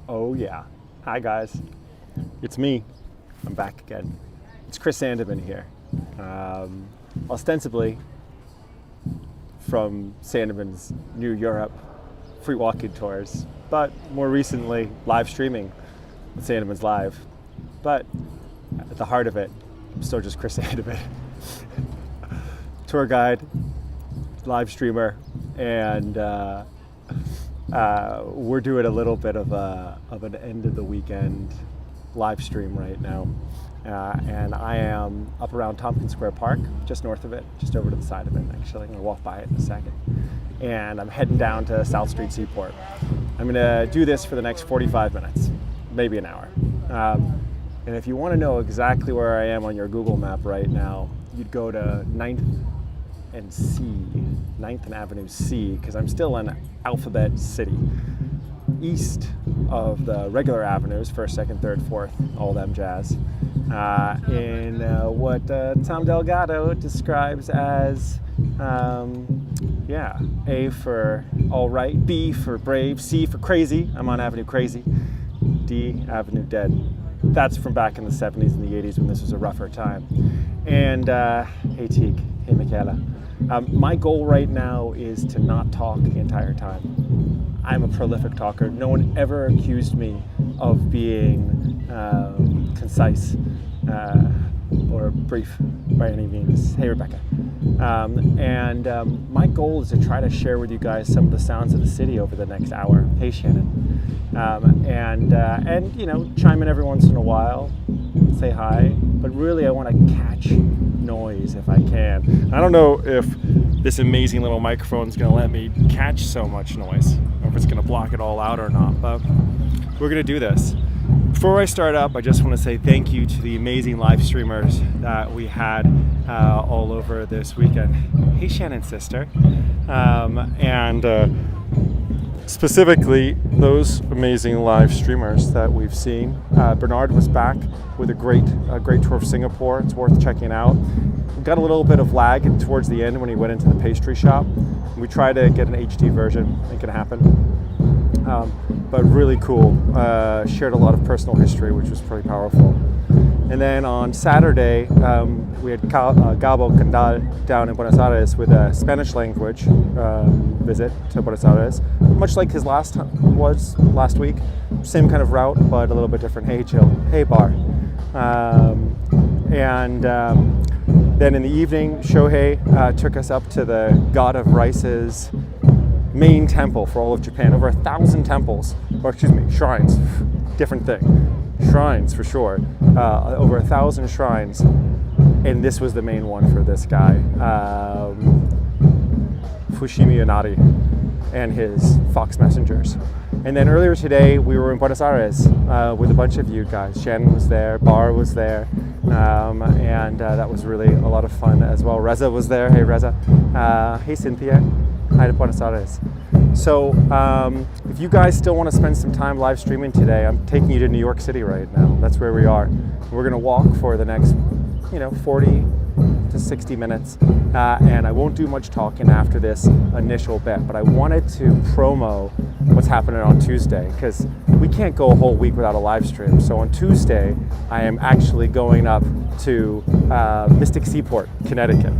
Oh yeah. Hi guys. It's me. I'm back again. It's Chris Sandeman here. Ostensibly from Sandeman's New Europe free walking tours, but more recently live streaming with Sandeman's Live. But at the heart of it, I'm still just Chris Sandeman. Tour guide, live streamer, and we're doing a little bit of an end of the weekend live stream right now, and I am up around Tompkins Square Park, just north of it, just over to the side of it. Actually, I'm gonna walk by it in a second, and I'm heading down to South Street Seaport. I'm gonna do this for the next 45 minutes, maybe an hour. And if you want to know exactly where I am on your Google map right now, you'd go to 9th and Avenue C, because I'm still in Alphabet City, east of the regular avenues, 1st, 2nd, 3rd, 4th, all them jazz, in what Tom Delgado describes as, A for all right, B for brave, C for crazy. I'm on Avenue Crazy, D, Avenue Dead. That's from back in the 70s and the 80s when this was a rougher time. And hey Teague, hey Michaela. My goal right now is to not talk the entire time. I'm a prolific talker. No one ever accused me of being concise or brief by any means. Hey Rebecca. My goal is to try to share with you guys some of the sounds of the city over the next hour. Hey Shannon. And you know, chime in every once in a while, say hi, but really I want to catch noise if I can. I don't know if this amazing little microphone is going to let me catch so much noise, or if it's going to block it all out or not, but we're going to do this. Before I start up, I just want to say thank you to the amazing live streamers that we had all over this weekend. Hey Shannon sister. Specifically, those amazing live streamers that we've seen. Bernard was back with a great tour of Singapore. It's worth checking out. We got a little bit of lag towards the end when he went into the pastry shop. We tried to get an HD version, make it happen. But really cool. Shared a lot of personal history, which was pretty powerful. And then on Saturday, we had Gabo Candal down in Buenos Aires with a Spanish language visit to Buenos Aires, much like his last week. Same kind of route, but a little bit different. Hey Jill, hey Bar. Then in the evening, Shohei took us up to the God of Rice's main temple for all of Japan. Over 1,000 temples, or excuse me, shrines, different thing. Shrines for sure, over 1,000 shrines, and this was the main one for this guy, Fushimi Inari and his fox messengers. And then earlier today we were in Buenos Aires with a bunch of you guys. Shannon was there, Bar was there, and that was really a lot of fun as well. Reza was there. Hey Reza. Hey Cynthia. Hi to Buenos Aires. So if you guys still want to spend some time live streaming today, I'm taking you to New York City right now. That's where we are. We're going to walk for the next 40 to 60 minutes, and I won't do much talking after this initial bit, but I wanted to promo what's happening on Tuesday, because we can't go a whole week without a live stream. So on Tuesday, I am actually going up to Mystic Seaport, Connecticut,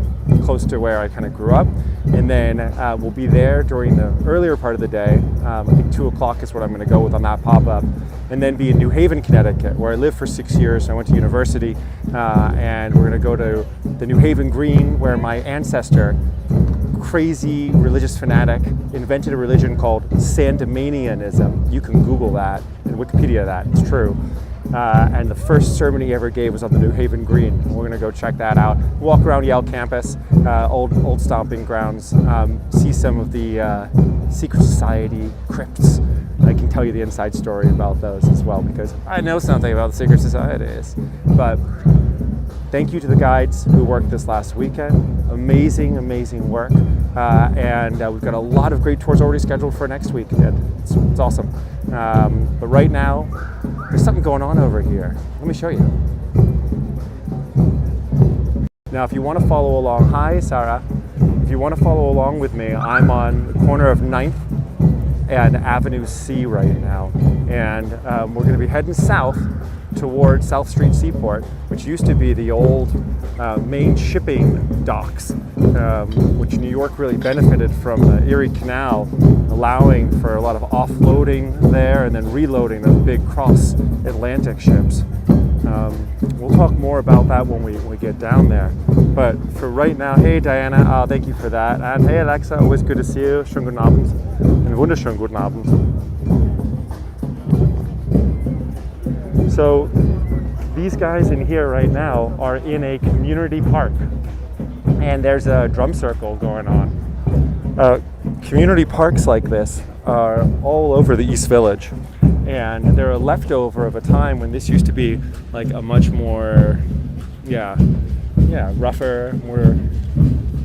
close to where I kind of grew up. And then we'll be there during the earlier part of the day. I think 2 o'clock is what I'm going to go with on that pop-up. And then be in New Haven, Connecticut, where I lived for 6 years. I went to university, and we're going to go to the New Haven Green, where my ancestor, crazy religious fanatic, invented a religion called Sandemanianism. You can Google that and Wikipedia that, it's true. And the first sermon he ever gave was on the New Haven Green. We're going to go check that out. Walk around Yale campus, old stomping grounds, see some of the secret society crypts. I can tell you the inside story about those as well, because I know something about the secret societies. But thank you to the guides who worked this last weekend. Amazing, amazing work. And we've got a lot of great tours already scheduled for next weekend. It's awesome. But right now, there's something going on over here. Let me show you. Now, if you want to follow along, hi Sarah. If you want to follow along with me, I'm on the corner of 9th and Avenue C right now. And we're going to be heading south towards South Street Seaport, which used to be the old main shipping docks, which New York really benefited from the Erie Canal, allowing for a lot of offloading there and then reloading of big cross-Atlantic ships. We'll talk more about that when we get down there. But for right now, hey Diana, thank you for that. And hey Alexa, always good to see you. Schönen guten Abend. Einen wunderschönen guten Abend. So these guys in here right now are in a community park, and there's a drum circle going on. Community parks like this are all over the East Village, and they're a leftover of a time when this used to be like a much more, rougher, more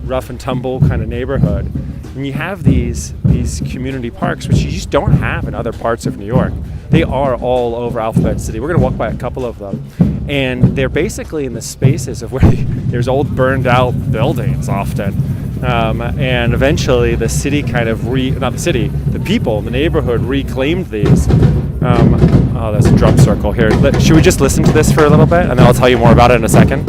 rough and tumble kind of neighborhood. And you have these community parks, which you just don't have in other parts of New York. They are all over Alphabet City. We're going to walk by a couple of them. And they're basically in the spaces of where there's old burned out buildings often. And eventually the city kind of the people in the neighborhood reclaimed these. There's a drum circle here. Should we just listen to this for a little bit, and then I'll tell you more about it in a second?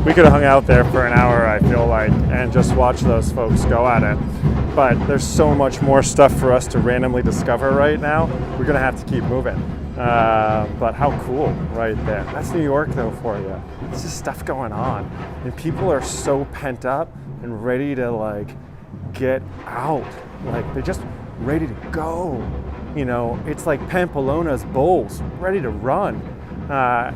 We could have hung out there for an hour, I feel like, and just watch those folks go at it. But there's so much more stuff for us to randomly discover right now. We're gonna have to keep moving. But how cool right there. That's New York though for you. There's just stuff going on. And people are so pent up and ready to like get out. Like they're just ready to go. You know, it's like Pamplona's bulls, ready to run. I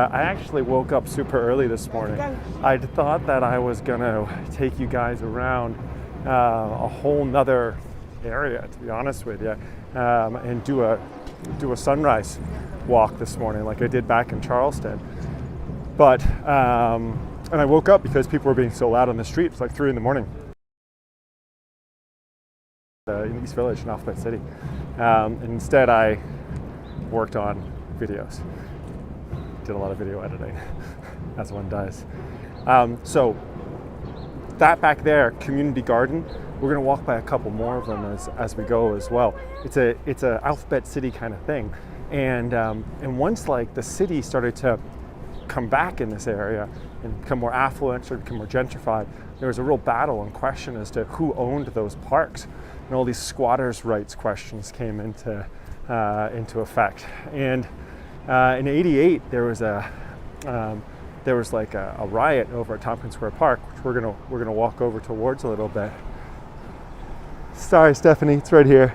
actually woke up super early this morning. I thought that I was gonna take you guys around a whole nother area, to be honest with you, and do a sunrise walk this morning like I did back in Charleston. But and I woke up because people were being so loud on the street. It's like 3 in the morning in East Village in Alphabet City. And instead I worked on videos. Did a lot of video editing, as one does. So that back there, community garden, we're gonna walk by a couple more of them as we go as well. It's a Alphabet City kind of thing. And once like the city started to come back in this area and become more affluent, started to become more gentrified, there was a real battle and question as to who owned those parks. And all these squatters' rights questions came into effect. And in '88, there was like a riot over at Tompkins Square Park, which we're gonna walk over towards a little bit. Sorry, Stephanie, it's right here.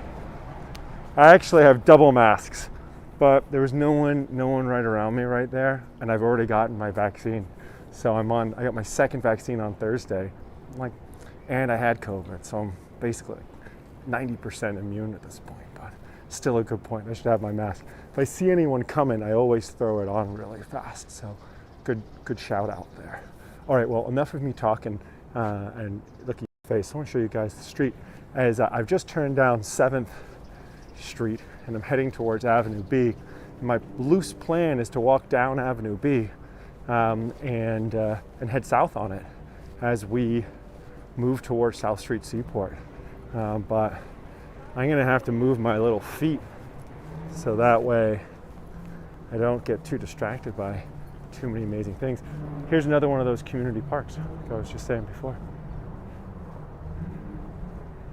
I actually have double masks, but there was no one right around me right there, and I've already gotten my vaccine. So I got my second vaccine on Thursday, and I had COVID, so I'm basically 90% immune at this point, but still a good point. I should have my mask. If I see anyone coming, I always throw it on really fast, so good shout out there. All right, well, enough of me talking and looking at your face. I want to show you guys the street. As I've just turned down 7th Street and I'm heading towards Avenue B. My loose plan is to walk down Avenue B and head south on it as we move towards South Street Seaport. But I'm gonna have to move my little feet so that way I don't get too distracted by too many amazing things. Here's another one of those community parks like I was just saying before.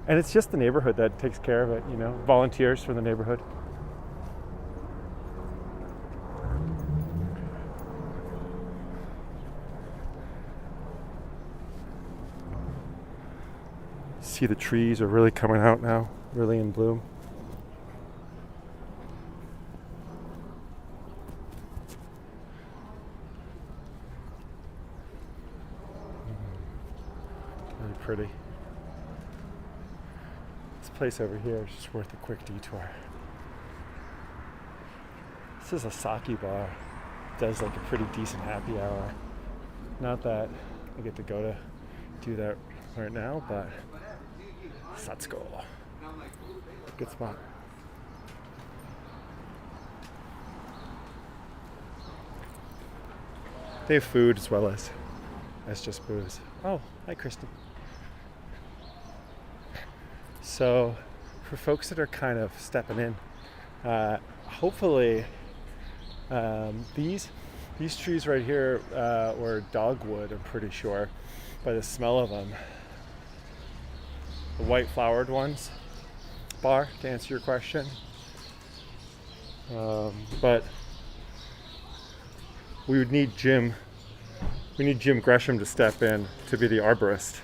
And it's just the neighborhood that takes care of it, you know, volunteers from the neighborhood. See, the trees are really coming out now, really in bloom. Really pretty. This place over here is just worth a quick detour. This is a sake bar. It does like a pretty decent happy hour. Not that I get to go to do that right now, but let's go. Good spot. They have food as well as just booze. Oh, hi, Kristen. So, for folks that are kind of stepping in, hopefully these trees right here were dogwood, I'm pretty sure, by the smell of them. The white flowered ones, bar, to answer your question. But we would need Jim Gresham to step in to be the arborist.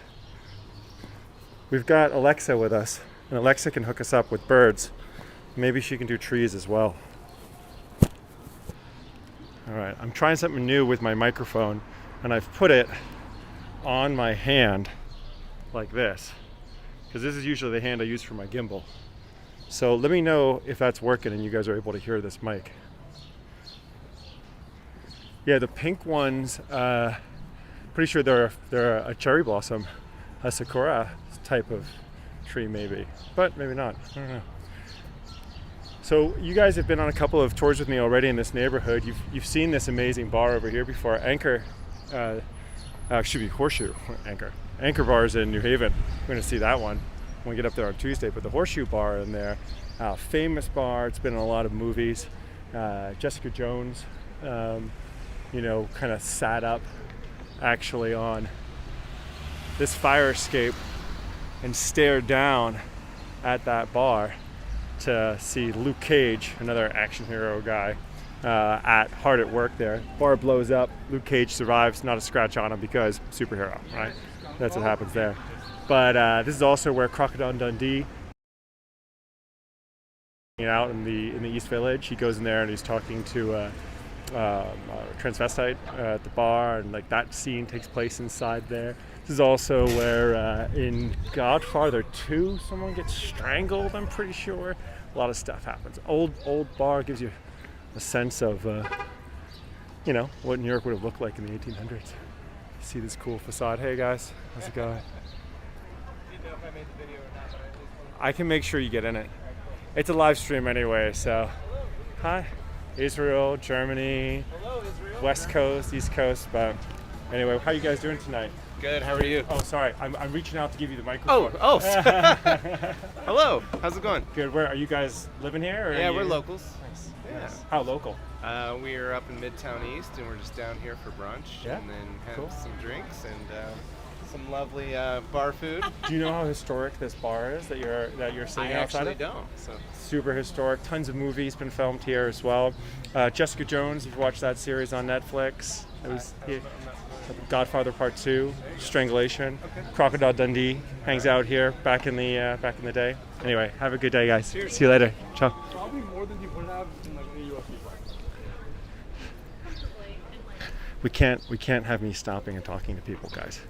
We've got Alexa with us, and Alexa can hook us up with birds. Maybe she can do trees as well. All right, I'm trying something new with my microphone, and I've put it on my hand like this, because this is usually the hand I use for my gimbal. So let me know if that's working and you guys are able to hear this mic. Yeah, the pink ones, pretty sure they're a cherry blossom, a sakura type of tree maybe, but maybe not, I don't know. So you guys have been on a couple of tours with me already in this neighborhood. You've seen this amazing bar over here before. Should be Horseshoe, Anchor Bar's in New Haven. We're gonna see that one when we get up there on Tuesday, but the Horseshoe Bar in there, famous bar, it's been in a lot of movies. Jessica Jones, kind of sat up actually on this fire escape and stared down at that bar to see Luke Cage, another action hero guy, hard at work there. Bar blows up, Luke Cage survives, not a scratch on him because superhero, right? That's what happens there. But this is also where Crocodile Dundee out in the East Village. He goes in there and he's talking to transvestite at the bar, and like that scene takes place inside there. This is also where in Godfather 2 someone gets strangled, I'm pretty sure. A lot of stuff happens. Old bar gives you a sense of you know, what New York would have looked like in the 1800s. See this cool facade. Hey guys, how's it going? I can make sure you get in it. It's a live stream anyway, so hi. Israel, Germany, hello, Israel. West Coast, East Coast, but anyway, how are you guys doing tonight? Good, how are you? Oh, sorry, I'm reaching out to give you the microphone. Oh, hello, how's it going? Good, where are you guys living here? Or yeah, we're locals. Nice. Yeah. Nice. How local? We are up in Midtown East, and we're just down here for brunch, yeah. And then have cool. some drinks and some lovely bar food. Do you know how historic this bar is that you're sitting outside of? I actually don't. So. Super historic. Tons of movies been filmed here as well. Jessica Jones, if you watched that series on Netflix, it was Godfather Part 2, Strangulation. Okay. Crocodile Dundee hangs out here back in the day. Anyway, have a good day, guys. Cheers. See you later. Ciao. Probably more than you would have in like a UFC fight. We can't have me stopping and talking to people, guys.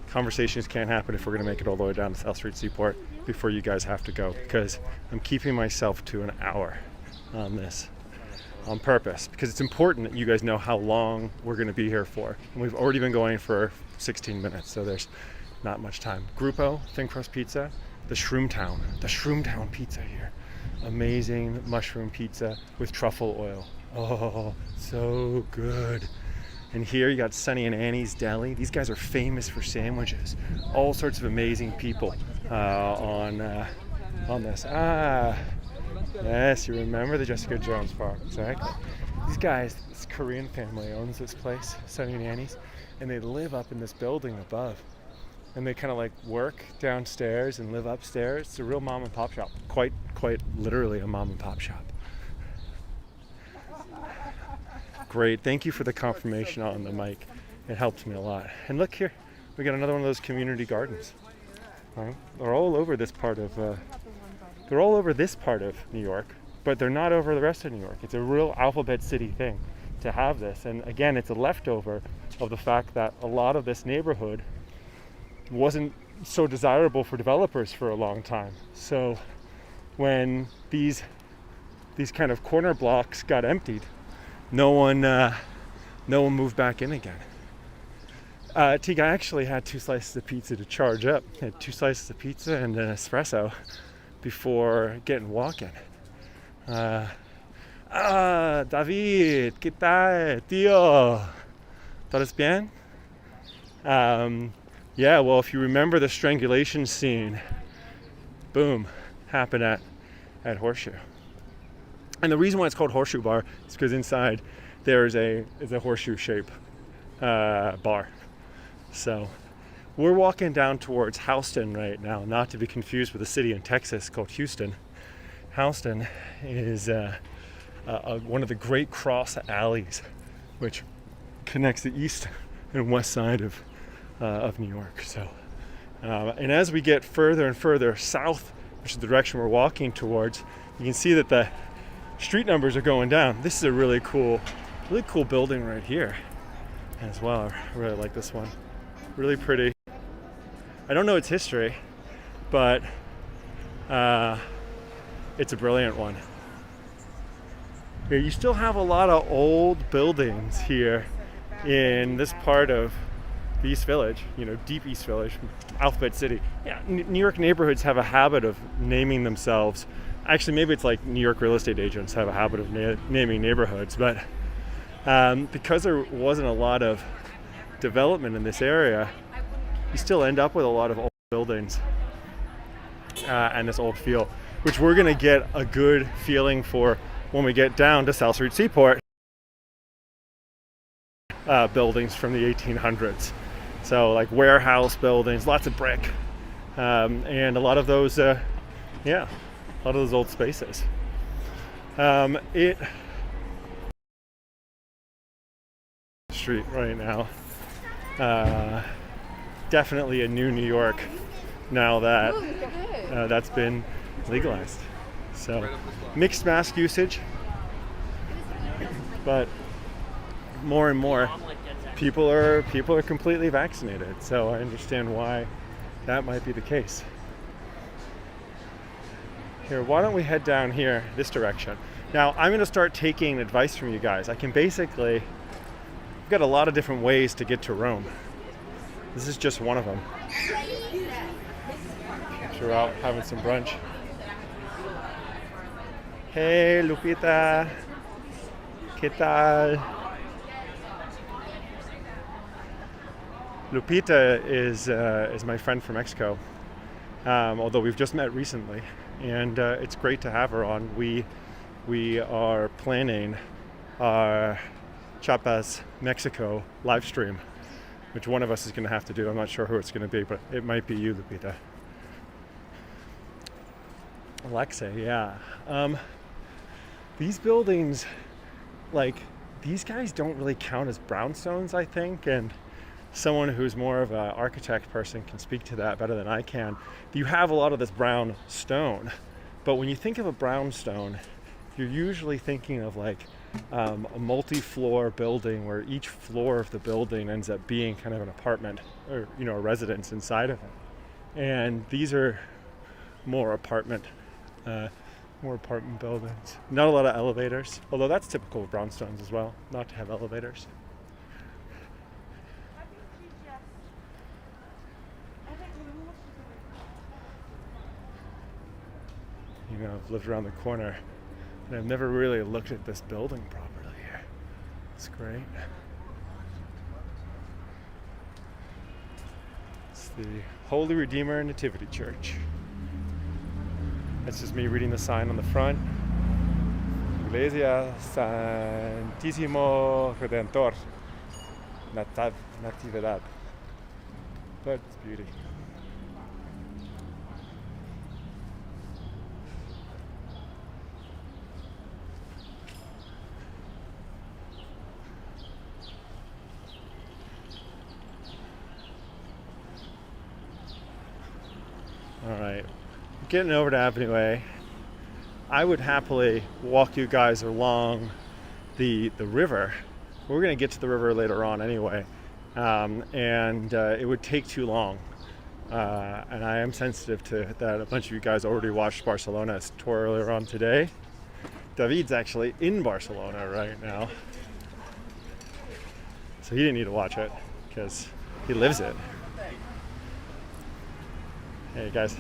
Conversations can't happen if we're going to make it all the way down to South Street Seaport before you guys have to go, because I'm keeping myself to an hour on this on purpose, because it's important that you guys know how long we're going to be here for. And we've already been going for 16 minutes, so there's not much time. Gruppo, thin crust pizza, the Shroomtown pizza here. Amazing mushroom pizza with truffle oil. Oh, so good. And here you got Sonny and Annie's Deli. These guys are famous for sandwiches. All sorts of amazing people on this. Yes, you remember the Jessica Jones part, exactly. These guys, this Korean family owns this place, Sonny and Annie's, and they live up in this building above. And they kind of like work downstairs and live upstairs. It's a real mom and pop shop, quite literally a mom and pop shop. Great, thank you for the confirmation on the mic. It helped me a lot. And look here, we got another one of those community gardens. Right? They're all over this part of New York, but they're not over the rest of New York. It's a real alphabet city thing to have this. And again, it's a leftover of the fact that a lot of this neighborhood wasn't so desirable for developers for a long time. So when these kind of corner blocks got emptied, no one moved back in again. Teague, I actually had 2 slices of pizza to charge up. I had 2 slices of pizza and an espresso before getting walking. David, ¿qué tal, tío? ¿Todo bien? Yeah, well, if you remember the strangulation scene, boom, happened at Horseshoe. And the reason why it's called Horseshoe Bar is because inside there is a horseshoe shape bar. So we're walking down towards Houston right now, not to be confused with a city in Texas called Houston. Houston is one of the great cross alleys which connects the east and west side of New York. So, and as we get further and further south, which is the direction we're walking towards, you can see that the street numbers are going down. This is a really cool building right here as well. I really like this one. Really pretty. I don't know its history, but it's a brilliant one. Here, you still have a lot of old buildings here in this part of the East Village, deep East Village, Alphabet City. Yeah, New York neighborhoods have a habit of naming themselves. Actually, maybe it's like New York real estate agents have a habit of naming neighborhoods, but because there wasn't a lot of development in this area, you still end up with a lot of old buildings and this old feel, which we're going to get a good feeling for when we get down to South Street Seaport. Buildings from the 1800s. So like warehouse buildings, lots of brick, and a lot of those, a lot of those old spaces. Street right now. Definitely a new New York now that that's been legalized. So mixed mask usage, but more and more people are completely vaccinated. So I understand why that might be the case. Here, why don't we head down here this direction? Now I'm going to start taking advice from you guys. I can basically, I've got a lot of different ways to get to Rome. This is just one of them. We're out having some brunch. Hey Lupita, ¿qué tal? Lupita is my friend from Mexico, although we've just met recently, and it's great to have her on. We are planning our Chiapas, Mexico live stream, which one of us is going to have to do. I'm not sure who it's going to be, but it might be you, Lupita. Alexa, yeah. These buildings, like, these guys don't really count as brownstones, I think, and someone who's more of an architect person can speak to that better than I can. You have a lot of this brown stone, but when you think of a brownstone, you're usually thinking of like a multi-floor building where each floor of the building ends up being kind of an apartment or, you know, a residence inside of it. And these are more apartment buildings. Not a lot of elevators, although that's typical of brownstones as well, not to have elevators. You know, I've lived around the corner and I've never really looked at this building properly here. It's great. It's the Holy Redeemer Nativity Church. That's just me reading the sign on the front. Iglesia Santísimo Redentor Natividad. But it's beauty. All right. Getting over to Avenue A, I would happily walk you guys along the river. We're going to get to the river later on anyway, and it would take too long. And I am sensitive to that. A bunch of you guys already watched Barcelona's tour earlier on today. David's actually in Barcelona right now, so he didn't need to watch it because he lives it. Hey guys.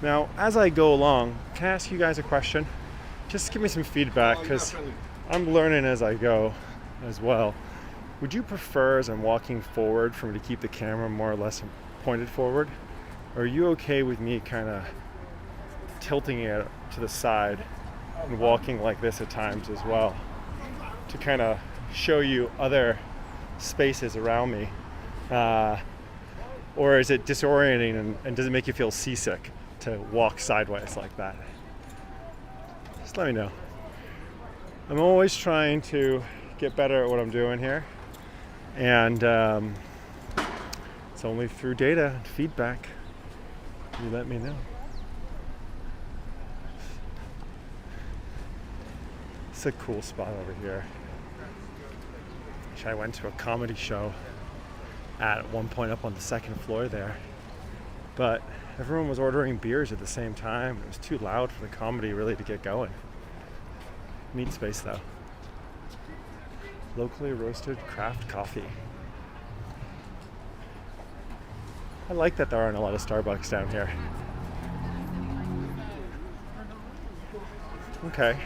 Now, as I go along, can I ask you guys a question? Just give me some feedback, because I'm learning as I go as well. Would you prefer, as I'm walking forward, for me to keep the camera more or less pointed forward? Or are you okay with me kind of tilting it to the side and walking like this at times as well, to kind of show you other spaces around me? Or is it disorienting and does it make you feel seasick to walk sideways like that? Just let me know. I'm always trying to get better at what I'm doing here, and it's only through data and feedback. You let me know. It's a cool spot over here. I went to a comedy show at one point up on the second floor there, but everyone was ordering beers at the same time. It was too loud for the comedy really to get going. Neat space though. Locally roasted craft coffee. I like that there aren't a lot of Starbucks down here. Okay.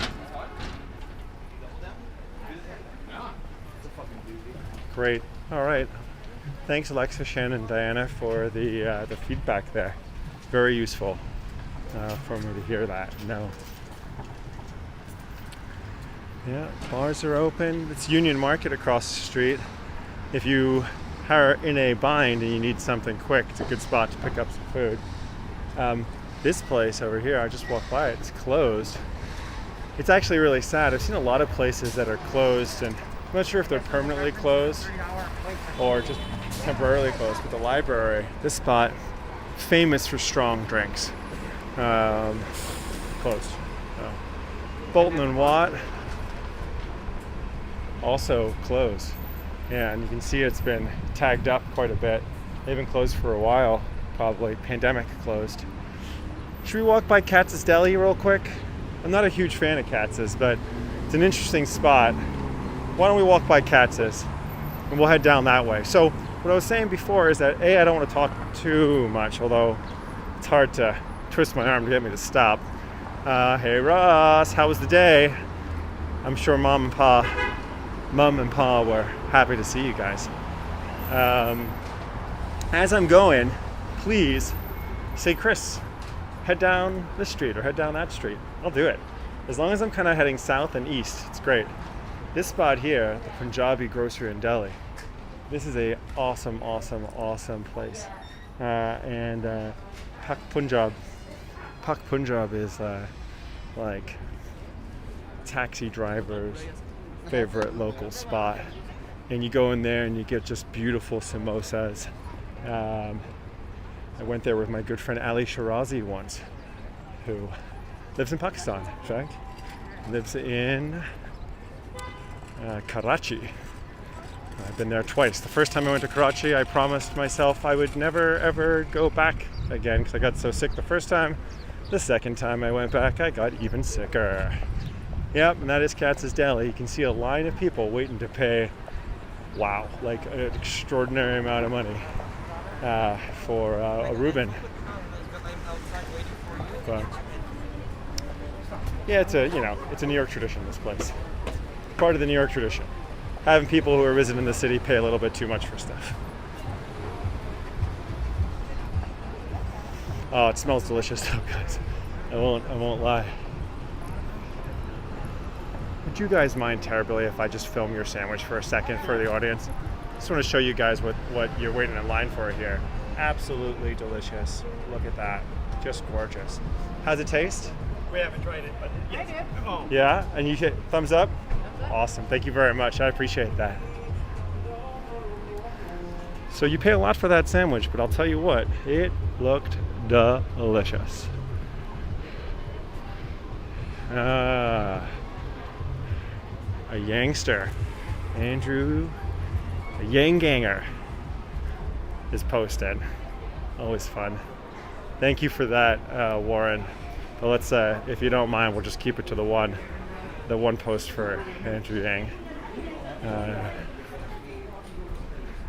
Great. All right. Thanks, Alexa, Shannon, and Diana, for the feedback there. Very useful for me to hear that. No. Yeah, bars are open. It's Union Market across the street. If you are in a bind and you need something quick, it's a good spot to pick up some food. This place over here, I just walked by it, it's closed. It's actually really sad. I've seen a lot of places that are closed, and I'm not sure if they're permanently closed or just temporarily closed, but the library, this spot, famous for strong drinks, closed. Bolton and Watt also closed. And you can see it's been tagged up quite a bit. They've been closed for a while, probably. Pandemic closed. Should we walk by Katz's Deli real quick? I'm not a huge fan of Katz's, but it's an interesting spot. Why don't we walk by Katz's and we'll head down that way. So what I was saying before is that I don't want to talk too much, although it's hard to twist my arm to get me to stop. Hey Ross, how was the day? I'm sure Mom and Pa were happy to see you guys. As I'm going, please say, Chris, head down this street or head down that street. I'll do it. As long as I'm kind of heading south and east, it's great. This spot here, the Punjabi Grocery and Deli, this is a awesome place. Pak Punjab is like taxi drivers' favorite local spot. And you go in there and you get just beautiful samosas. I went there with my good friend Ali Shirazi once, who lives in Pakistan, in fact. Lives in Karachi. I've been there twice. The first time I went to Karachi, I promised myself I would never ever go back again because I got so sick the first time. The second time I went back, I got even sicker. Yep, and that is Katz's Deli. You can see a line of people waiting to pay, wow, like an extraordinary amount of money for a Reuben. But, yeah, it's a New York tradition, this place. Part of the New York tradition. Having people who are visiting the city pay a little bit too much for stuff. Oh, it smells delicious though, guys. I won't lie. Would you guys mind terribly if I just film your sandwich for a second for the audience? Just want to show you guys what you're waiting in line for here. Absolutely delicious. Look at that. Just gorgeous. How's it taste? We haven't tried it, but yes. Oh. Yeah? And you hit thumbs up? Awesome. Thank you very much. I appreciate that. So you pay a lot for that sandwich, but I'll tell you what, it looked delicious. A Yangster. Andrew, a Yanganger, is posted. Always fun. Thank you for that, Warren. But let's, if you don't mind, we'll just keep it to the one post for Andrew Yang.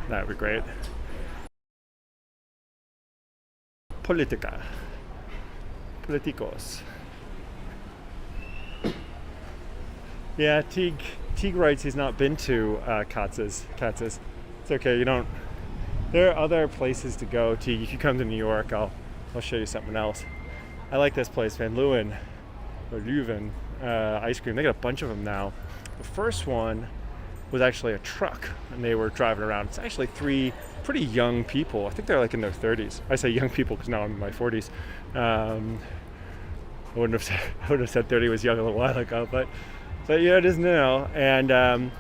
That would be great. Politicos. Yeah, Teague writes he's not been to Katz's. It's okay, you don't. There are other places to go. Teague, if you come to New York, I'll show you something else. I like this place, Van Leeuwen ice cream. They got a bunch of them now. The first one was actually a truck, and they were driving around. It's actually three pretty young people. I think they're like in their 30s. I say young people because now I'm in my 40s. I wouldn't have said 30 was young a little while ago, but yeah, it is now. And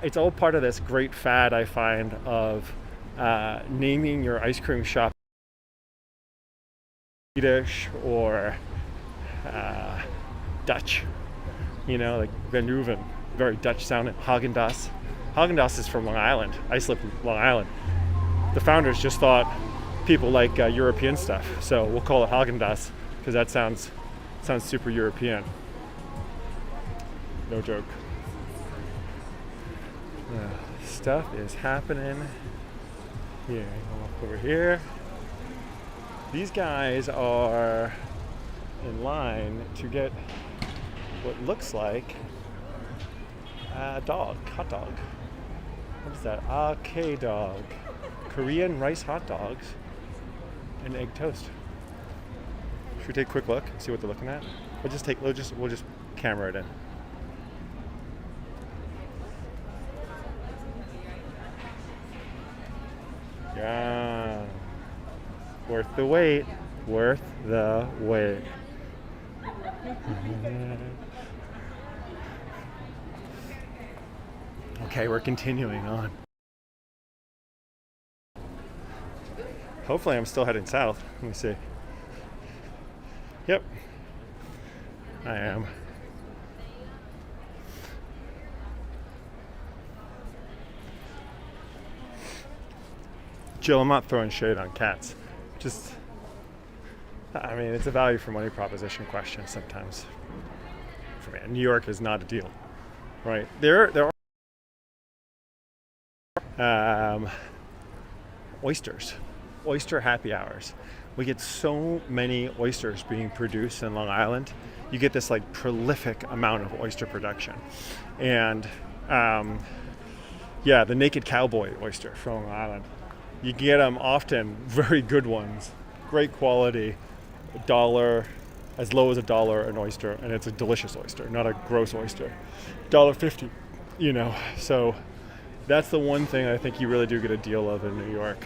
it's all part of this great fad I find of naming your ice cream shop Swedish or Dutch, like Van Leeuwen, very Dutch sounding. Haagen-Dazs. Haagen-Dazs is from Long Island. I used to live in Long Island. The founders just thought people like European stuff, so we'll call it Haagen-Dazs because that sounds super European. No joke. Stuff is happening here. I'll walk over here. These guys are in line to get what looks like a hot dog. What is that? K-dog. Korean rice hot dogs and egg toast. Should we take a quick look and see what they're looking at? We'll just camera it in. Yeah. Worth the wait. Worth the wait. Okay, we're continuing on. Hopefully I'm still heading south. Let me see. Yep. I am. Jill, I'm not throwing shade on cats. Just, I mean, it's a value for money proposition question sometimes. For me, New York is not a deal, right? There are oysters, oyster happy hours. We get so many oysters being produced in Long Island. You get this like prolific amount of oyster production, and yeah, the naked cowboy oyster from Long Island. You get them often, very good ones, great quality, $1, as low as $1 an oyster, and it's a delicious oyster, not a gross oyster. $1.50, you know. So that's the one thing I think you really do get a deal of in New York.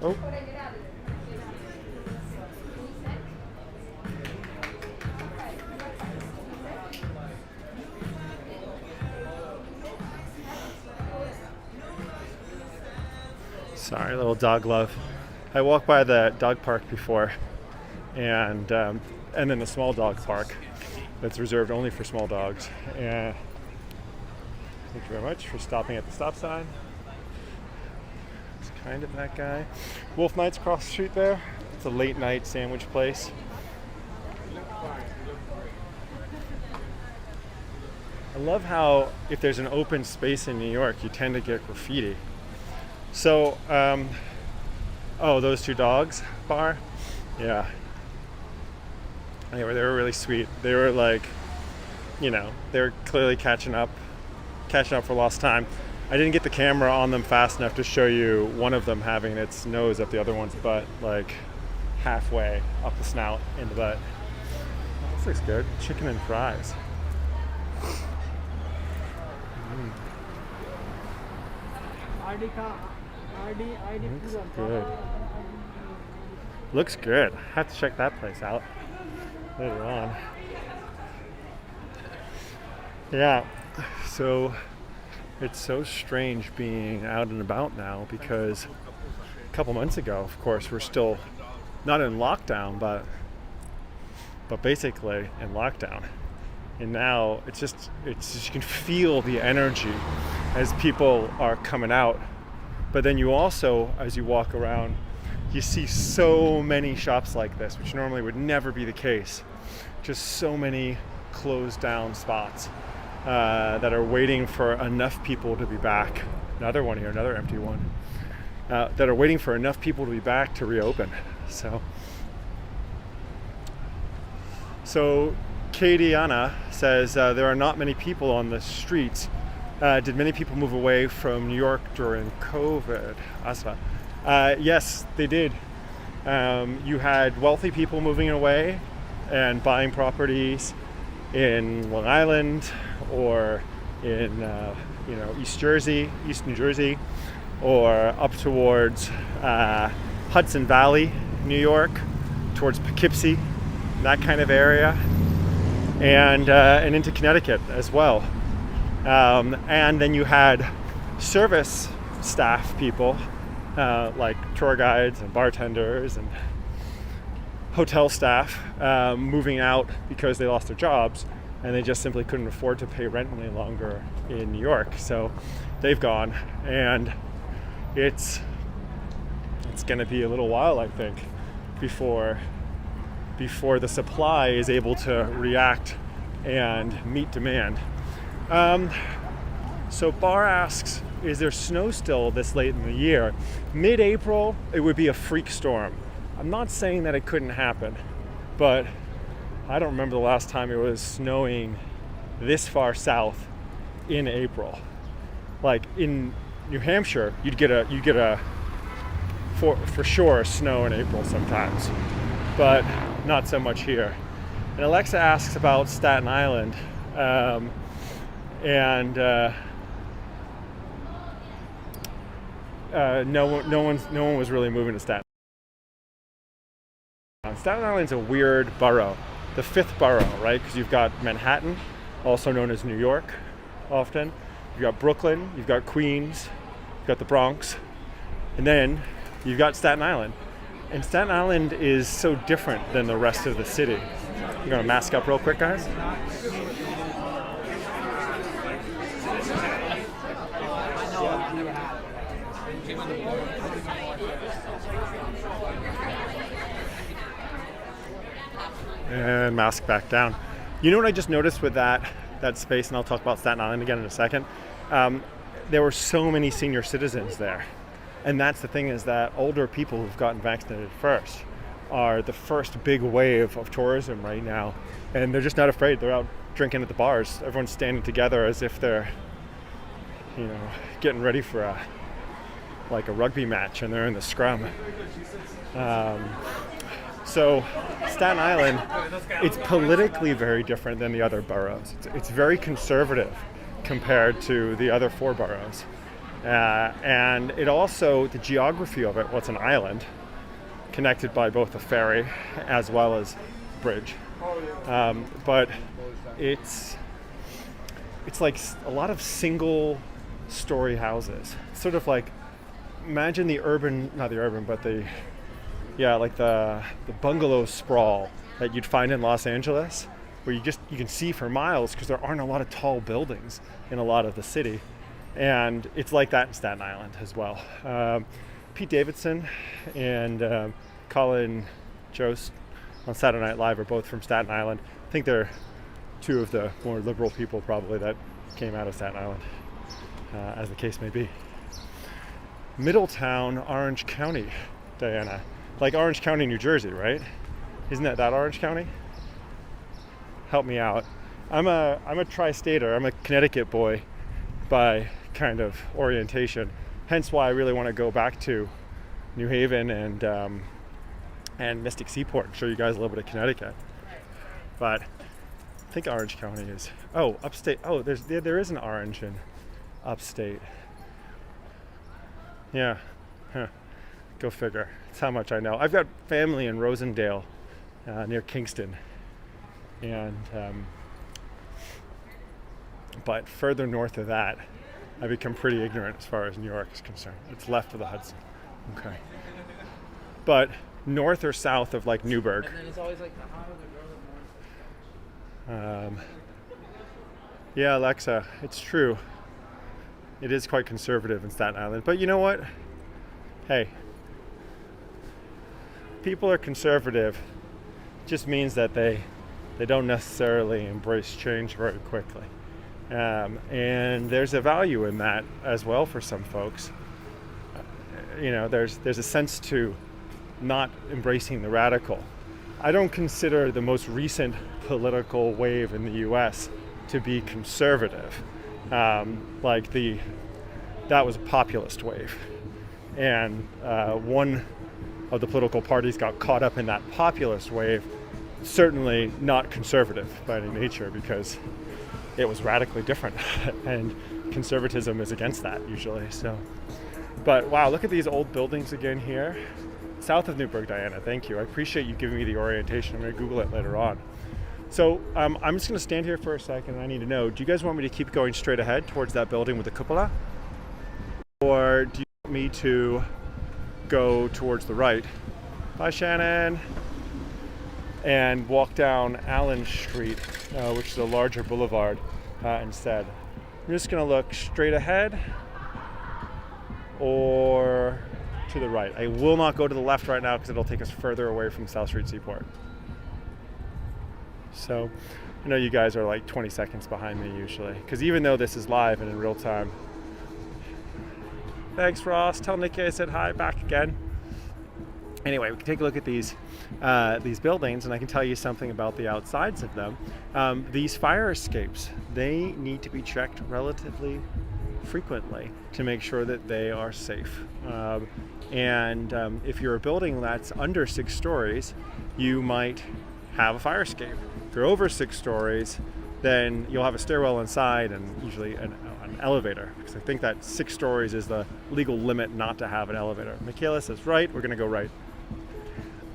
Oh. Sorry, little dog love. I walked by the dog park before, and then the small dog park that's reserved only for small dogs. And thank you very much for stopping at the stop sign. It's kind of that guy. Wolf Night's across the street there. It's a late night sandwich place. I love how if there's an open space in New York, you tend to get graffiti. So, oh, those two dogs bar? Yeah. They were really sweet. They were like, you know, they were clearly catching up for lost time. I didn't get the camera on them fast enough to show you one of them having its nose up the other one's butt, like halfway up the snout in the butt. Oh, this looks good. Chicken and fries. Good. Looks good. I have to check that place out later on. Yeah, so it's so strange being out and about now because a couple months ago, of course, we're still not in lockdown, but basically in lockdown. And now it's just you can feel the energy as people are coming out. But then you also, as you walk around, you see so many shops like this, which normally would never be the case. Just so many closed down spots that are waiting for enough people to be back. Another one here, another empty one. That are waiting for enough people to be back to reopen. So Katie Anna says there are not many people on the streets. Did many people move away from New York during COVID? Asma. Yes, they did. You had wealthy people moving away and buying properties in Long Island or in East New Jersey, or up towards Hudson Valley, New York, towards Poughkeepsie, that kind of area, and into Connecticut as well. And then you had service staff people, like tour guides and bartenders and hotel staff, moving out because they lost their jobs and they just simply couldn't afford to pay rent any longer in New York. So they've gone, and it's going to be a little while, I think, before the supply is able to react and meet demand. So Bar asks, is there snow still this late in the year? Mid-April, it would be a freak storm. I'm not saying that it couldn't happen, but I don't remember the last time it was snowing this far south in April. Like in New Hampshire, you'd get a for sure snow in April sometimes, but not so much here. And Alexa asks about Staten Island. No one was really moving to Staten Island. Staten Island's a weird borough, the fifth borough, right? Because you've got Manhattan, also known as New York, often. You've got Brooklyn, you've got Queens, you've got the Bronx, and then you've got Staten Island. And Staten Island is so different than the rest of the city. I'm gonna mask up real quick, guys. And mask back down. You know what I just noticed with that space, and I'll talk about Staten Island again in a second. There were so many senior citizens there. And that's the thing, is that older people who've gotten vaccinated first are the first big wave of tourism right now. And they're just not afraid. They're out drinking at the bars. Everyone's standing together as if they're, getting ready for a rugby match, and they're in the scrum. So Staten Island, it's politically very different than the other boroughs. It's very conservative compared to the other 4 boroughs. And it also, the geography of it, it's an island connected by both a ferry as well as bridge. But it's like a lot of single story houses. It's sort of like, imagine the bungalow sprawl that you'd find in Los Angeles, where you can see for miles because there aren't a lot of tall buildings in a lot of the city. And it's like that in Staten Island as well. Pete Davidson and Colin Jost on Saturday Night Live are both from Staten Island. I think they're 2 of the more liberal people probably that came out of Staten Island, as the case may be. Middletown, Orange County, Diana. Like Orange County, New Jersey, right? Isn't that Orange County? Help me out. I'm a tri-stater. I'm a Connecticut boy by kind of orientation. Hence why I really want to go back to New Haven and Mystic Seaport and show you guys a little bit of Connecticut. But I think Orange County is upstate. There is an Orange in upstate. Yeah. Huh. Go figure. That's how much I know. I've got family in Rosendale, near Kingston, and but further north of that, I become pretty ignorant as far as New York is concerned. It's left of the Hudson. Okay. But north or south of like Newburgh. And then it's always like yeah, Alexa, it's true. It is quite conservative in Staten Island. But you know what? Hey, people are conservative. Just means that they don't necessarily embrace change very quickly. And there's a value in that as well for some folks. There's a sense to not embracing the radical. I don't consider the most recent political wave in the US to be conservative. That was a populist wave. And one of the political parties got caught up in that populist wave, certainly not conservative by any nature, because it was radically different. And conservatism is against that usually. So, but wow, look at these old buildings again here. South of Newburgh, Diana, thank you. I appreciate you giving me the orientation. I'm going to Google it later on. So I'm just going to stand here for a second, and I need to know, do you guys want me to keep going straight ahead towards that building with the cupola? Or do you want me to go towards the right? Bye, Shannon. And walk down Allen Street, which is a larger boulevard instead. I'm just going to look straight ahead or to the right. I will not go to the left right now because it'll take us further away from South Street Seaport. So I know you guys are like 20 seconds behind me usually, because even though this is live and in real time. Thanks, Ross. Tell Nikki I said hi back again. Anyway, we can take a look at these buildings, and I can tell you something about the outsides of them. These fire escapes, they need to be checked relatively frequently to make sure that they are safe. If you're a building that's under 6 stories, you might have a fire escape. If you're over 6 stories, then you'll have a stairwell inside and usually an elevator, because I think that 6 stories is the legal limit not to have an elevator. Michaela says right, we're gonna go right.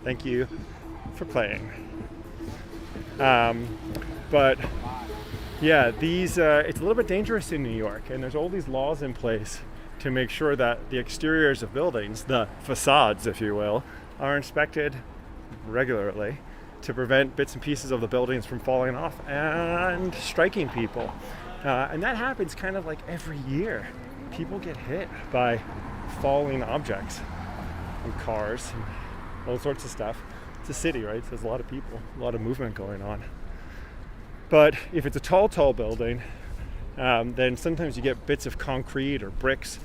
Thank you for playing. But yeah, these it's a little bit dangerous in New York, and there's all these laws in place to make sure that the exteriors of buildings, the facades, if you will, are inspected regularly. to prevent bits and pieces of the buildings from falling off and striking people. And that happens kind of like every year. People get hit by falling objects and cars and all sorts of stuff. It's a city, right? So there's a lot of people, a lot of movement going on. But if it's a tall building, then sometimes you get bits of concrete or bricks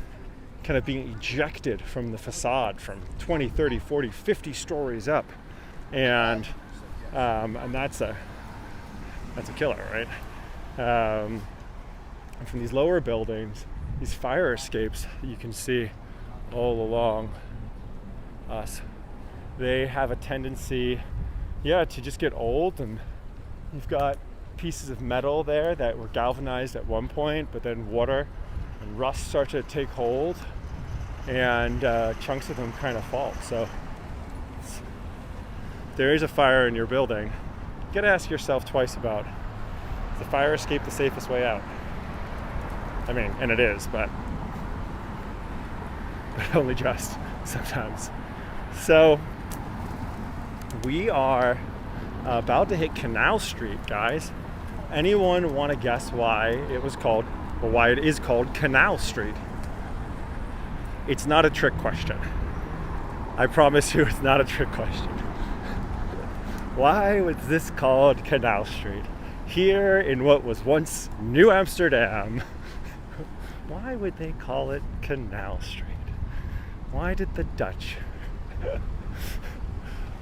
kind of being ejected from the facade from 20, 30, 40, 50 stories up. And that's a killer, right? And from these lower buildings, these fire escapes that you can see all along us, they have a tendency, to just get old. And you've got pieces of metal there that were galvanized at one point, but then water and rust start to take hold, and chunks of them kind of fall. So if there is a fire in your building, you gotta ask yourself twice about, is the fire escape the safest way out? I mean, and it is, but only just sometimes. So we are about to hit Canal Street, guys. Anyone want to guess why it is called Canal Street? It's not a trick question. I promise you, it's not a trick question. Why was this called Canal Street? Here in what was once New Amsterdam. Why would they call it Canal Street? Why did the Dutch?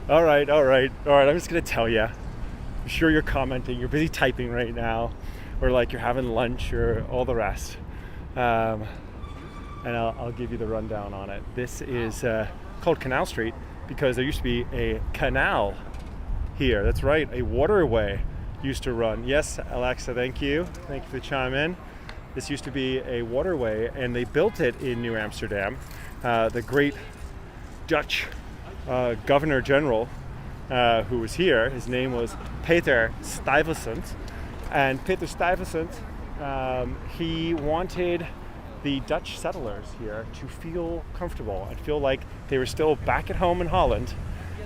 All right. I'm just going to tell you. I'm sure you're commenting. You're busy typing right now. Or like you're having lunch or all the rest. And I'll give you the rundown on it. This is called Canal Street because there used to be a canal here. That's right, a waterway used to run. Yes, Alexa, thank you. Thank you for the chime in. This used to be a waterway, and they built it in New Amsterdam. The great Dutch Governor General who was here, his name was Peter Stuyvesant. And Peter Stuyvesant, he wanted the Dutch settlers here to feel comfortable and feel like they were still back at home in Holland,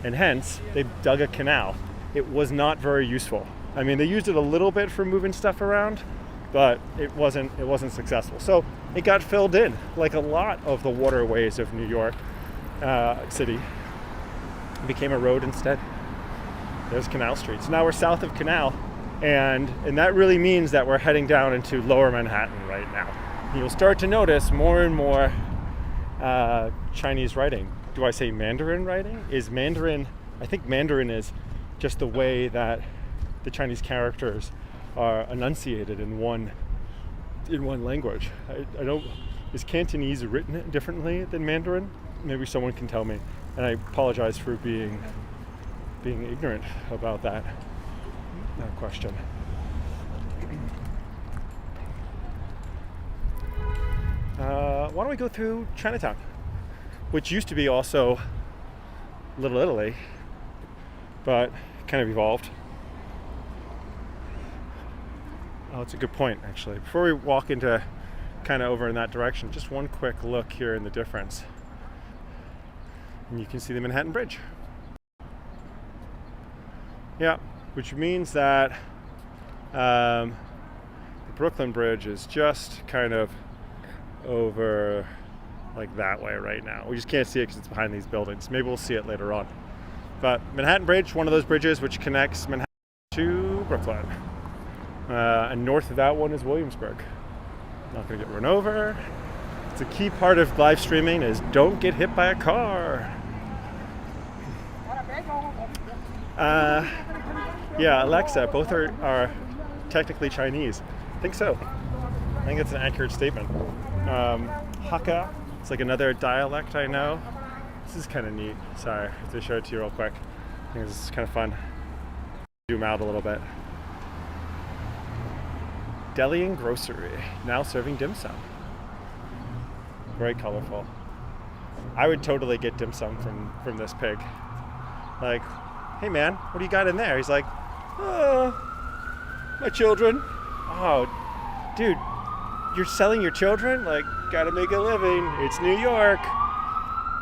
and hence they dug a canal. It was not very useful. I mean, they used it a little bit for moving stuff around, but it wasn't successful. So it got filled in, like a lot of the waterways of New York City. It became a road instead. There's Canal Street. So now we're south of Canal, and that really means that we're heading down into Lower Manhattan right now. You'll start to notice more and more Chinese writing. Do I say Mandarin writing? I think Mandarin is just the way that the Chinese characters are enunciated in one language. I don't. Is Cantonese written differently than Mandarin? Maybe someone can tell me. And I apologize for being ignorant about that question. Why don't we go through Chinatown, which used to be also Little Italy, but kind of evolved. Oh, it's a good point, actually. Before we walk into kind of over in that direction, just one quick look here in the difference. And you can see the Manhattan Bridge. Yeah, which means that the Brooklyn Bridge is just kind of over like that way right now. We just can't see it because it's behind these buildings. Maybe we'll see it later on. But Manhattan Bridge, one of those bridges which connects Manhattan to Brooklyn. And north of that one is Williamsburg. Not going to get run over. It's a key part of live streaming is don't get hit by a car. Yeah, Alexa, both are technically Chinese. I think so. I think it's an accurate statement. Hakka, it's like another dialect I know. This is kind of neat. Sorry, I have to show it to you real quick. I think this is kind of fun. Zoom out a little bit. Deli and grocery, now serving dim sum. Very colorful. I would totally get dim sum from this pig. Like, hey man, what do you got in there? He's like, oh, my children. Oh, dude, you're selling your children? Like, gotta make a living. It's New York.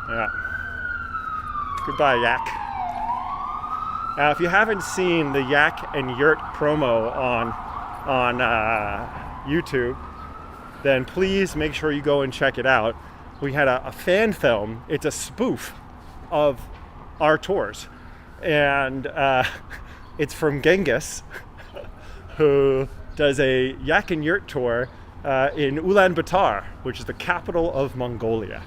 Yeah. Goodbye, yak. If you haven't seen the Yak and Yurt promo on YouTube, then please make sure you go and check it out. We had a fan film. It's a spoof of our tours, and it's from Genghis, who does a Yak and Yurt tour in Ulaanbaatar, which is the capital of Mongolia.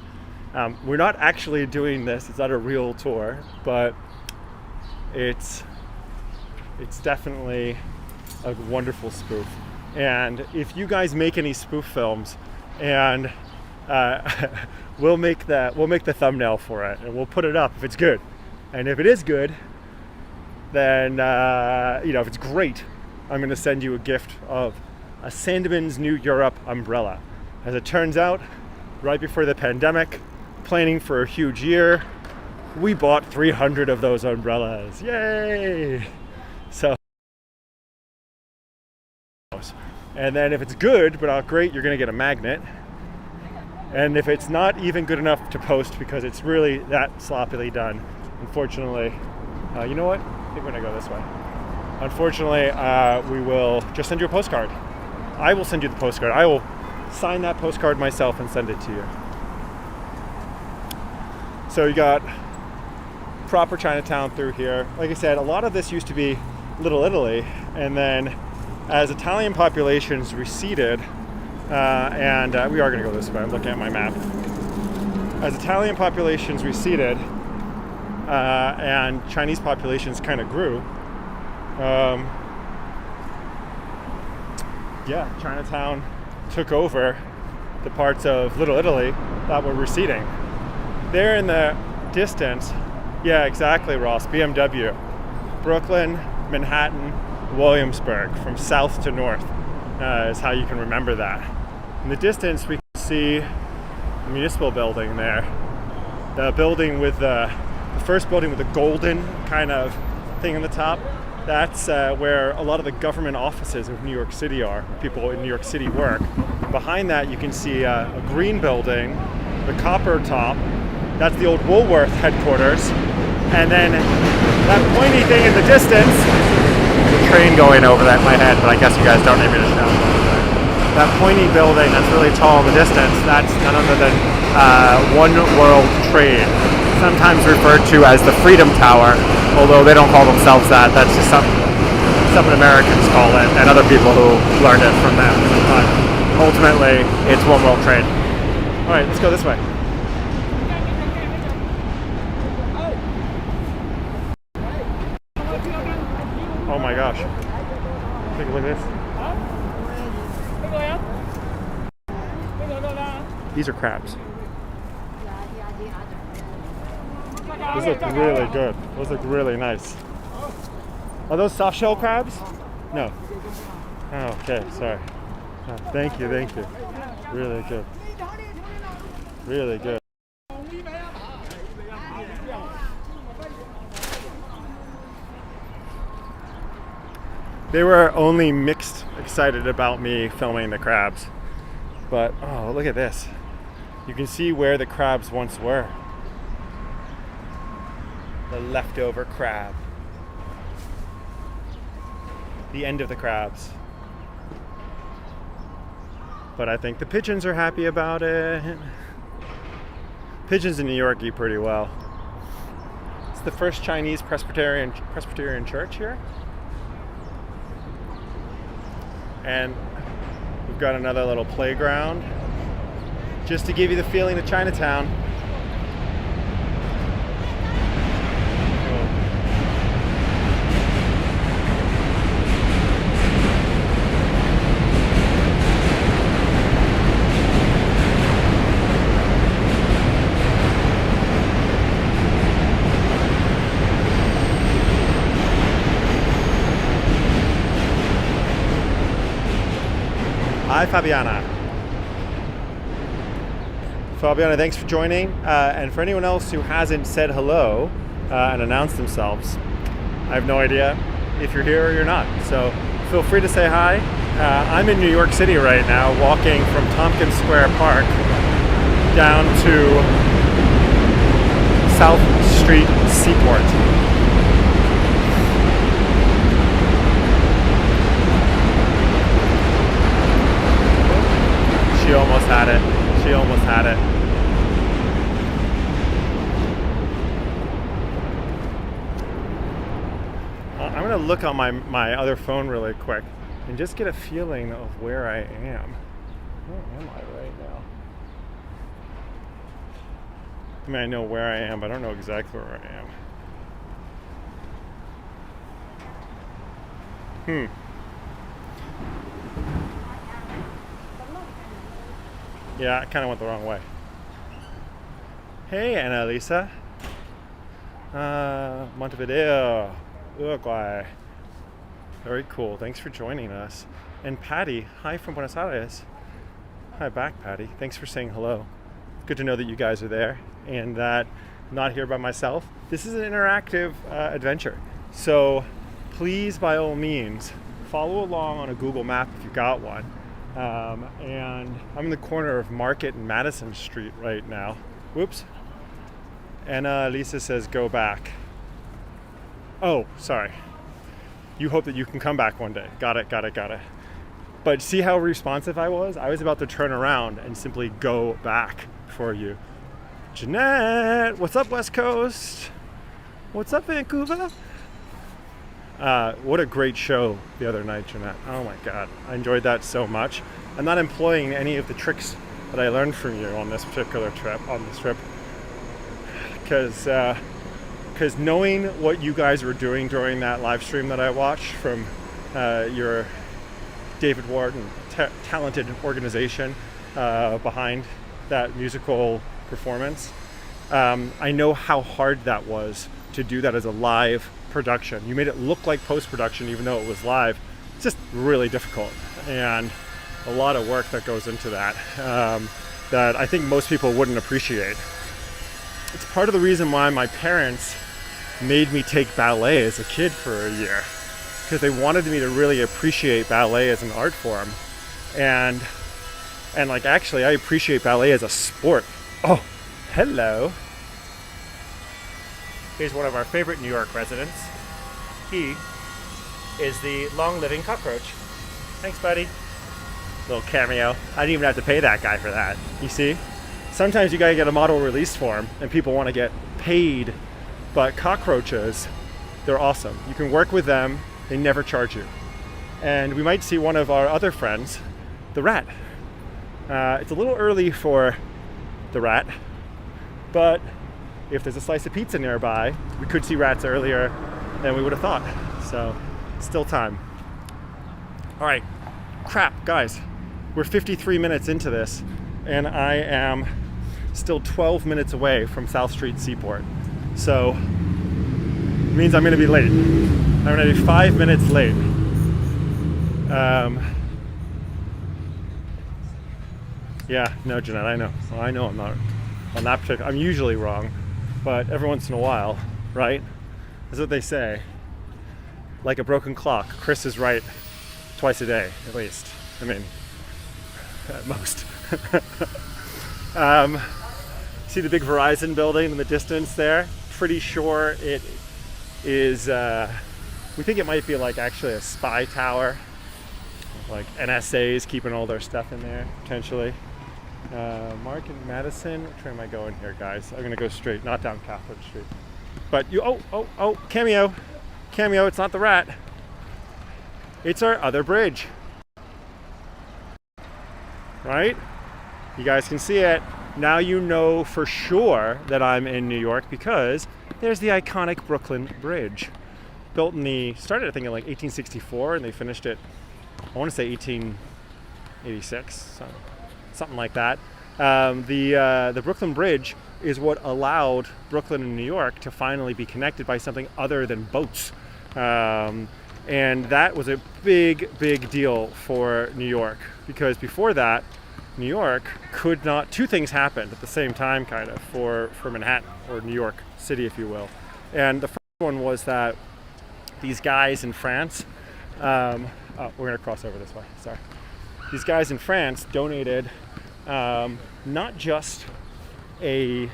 We're not actually doing this. It's not a real tour, but it's definitely a wonderful spoof. And if you guys make any spoof films, and we'll make the thumbnail for it, and we'll put it up if it's good. And if it is good, then if it's great, I'm going to send you a gift of a Sandeman's New Europe umbrella. As it turns out, right before the pandemic, planning for a huge year, we bought 300 of those umbrellas. Yay! So, and then if it's good but not great, you're going to get a magnet. And if it's not even good enough to post because it's really that sloppily done, unfortunately, you know what? I think we're going to go this way. Unfortunately, we will just send you a postcard. I will send you the postcard. I will sign that postcard myself and send it to you. So you got proper Chinatown through here. Like I said, a lot of this used to be Little Italy, and then as Italian populations receded, and we are going to go this way, I'm looking at my map. As Italian populations receded and Chinese populations kind of grew, Chinatown took over the parts of Little Italy that were receding. There in the distance, yeah, exactly, Ross, BMW. Brooklyn, Manhattan, Williamsburg, from south to north is how you can remember that. In the distance, we can see the municipal building there. The building with the first building with the golden kind of thing on the top. That's where a lot of the government offices of New York City are. People in New York City work. Behind that, you can see a green building, the copper top. That's the old Woolworth headquarters. And then that pointy thing in the distance, the train going over that in my head, but I guess you guys don't need me to show. That pointy building that's really tall in the distance, that's none other than One World Trade, sometimes referred to as the Freedom Tower, although they don't call themselves that. That's just something Americans call it, and other people who learned it from them. But ultimately, it's One World Trade. All right, let's go this way. Oh my gosh. Take a look at this. These are crabs. Those look really good. Those look really nice. Are those soft shell crabs? No. Oh, okay, sorry. Oh, thank you. Really good. Really good. They were only mixed excited about me filming the crabs. But, oh, look at this. You can see where the crabs once were. The leftover crab. The end of the crabs. But I think the pigeons are happy about it. Pigeons in New York eat pretty well. It's the first Chinese Presbyterian church here. And we've got another little playground just to give you the feeling of Chinatown. Hi, Fabiana. Fabiana, thanks for joining. And for anyone else who hasn't said hello and announced themselves, I have no idea if you're here or you're not. So feel free to say hi. I'm in New York City right now, walking from Tompkins Square Park down to South Street Seaport. had it. She almost had it. I'm gonna look on my other phone really quick and just get a feeling of where I am. Where am I right now? I mean, I know where I am, but I don't know exactly where I am. Yeah, I kind of went the wrong way. Hey, Annalisa. Montevideo. Uruguay. Very cool. Thanks for joining us. And Patty, hi from Buenos Aires. Hi back, Patty. Thanks for saying hello. Good to know that you guys are there and that I'm not here by myself. This is an interactive adventure. So please, by all means, follow along on a Google map if you got one. And I'm in the corner of Market and Madison Street right now. Whoops. Anna Lisa says go back. Oh, sorry. You hope that you can come back one day. Got it. But see how responsive I was? I was about to turn around and simply go back for you. Jeanette, what's up, West Coast? What's up, Vancouver? What a great show the other night, Jeanette. Oh my God, I enjoyed that so much. I'm not employing any of the tricks that I learned from you on this particular trip, because knowing what you guys were doing during that live stream that I watched from your David Wharton talented organization behind that musical performance, I know how hard that was to do that as a live production. You made it look like post-production even though it was live. It's just really difficult and a lot of work that goes into that that I think most people wouldn't appreciate. It's part of the reason why my parents made me take ballet as a kid for a year, because they wanted me to really appreciate ballet as an art form. And like, actually, I appreciate ballet as a sport. Oh, hello. Here's one of our favorite New York residents. He is the long-living cockroach. Thanks, buddy. Little cameo. I didn't even have to pay that guy for that. You see? Sometimes you gotta get a model release form and people want to get paid, but cockroaches, they're awesome. You can work with them, they never charge you. And we might see one of our other friends, the rat. It's a little early for the rat, but if there's a slice of pizza nearby, we could see rats earlier than we would have thought. So, still time. All right, crap, guys. We're 53 minutes into this, and I am still 12 minutes away from South Street Seaport. So, it means I'm gonna be late. I'm gonna be 5 minutes late. Yeah, no, Jeanette, I know. Well, I know I'm not on that particular. I'm usually wrong, but every once in a while, right? That's what they say. Like a broken clock, Chris is right twice a day, at least. I mean, at most. See the big Verizon building in the distance there? Pretty sure it is, we think it might be like actually a spy tower. Like NSA's keeping all their stuff in there, potentially. Mark and Madison, which way am I going here, guys? I'm gonna go straight, not down Catherine Street. But you, oh, cameo, it's not the rat. It's our other bridge. Right? You guys can see it. Now you know for sure that I'm in New York because there's the iconic Brooklyn Bridge. Built started I think in like 1864 and they finished it, I want to say 1886, something like that. The Brooklyn Bridge is what allowed Brooklyn and New York to finally be connected by something other than boats. And that was a big, big deal for New York because before that, New York could not, two things happened at the same time kind of for Manhattan or New York City, if you will. And the first one was that these guys in France, we're gonna cross over this way, sorry. These guys in France donated not just a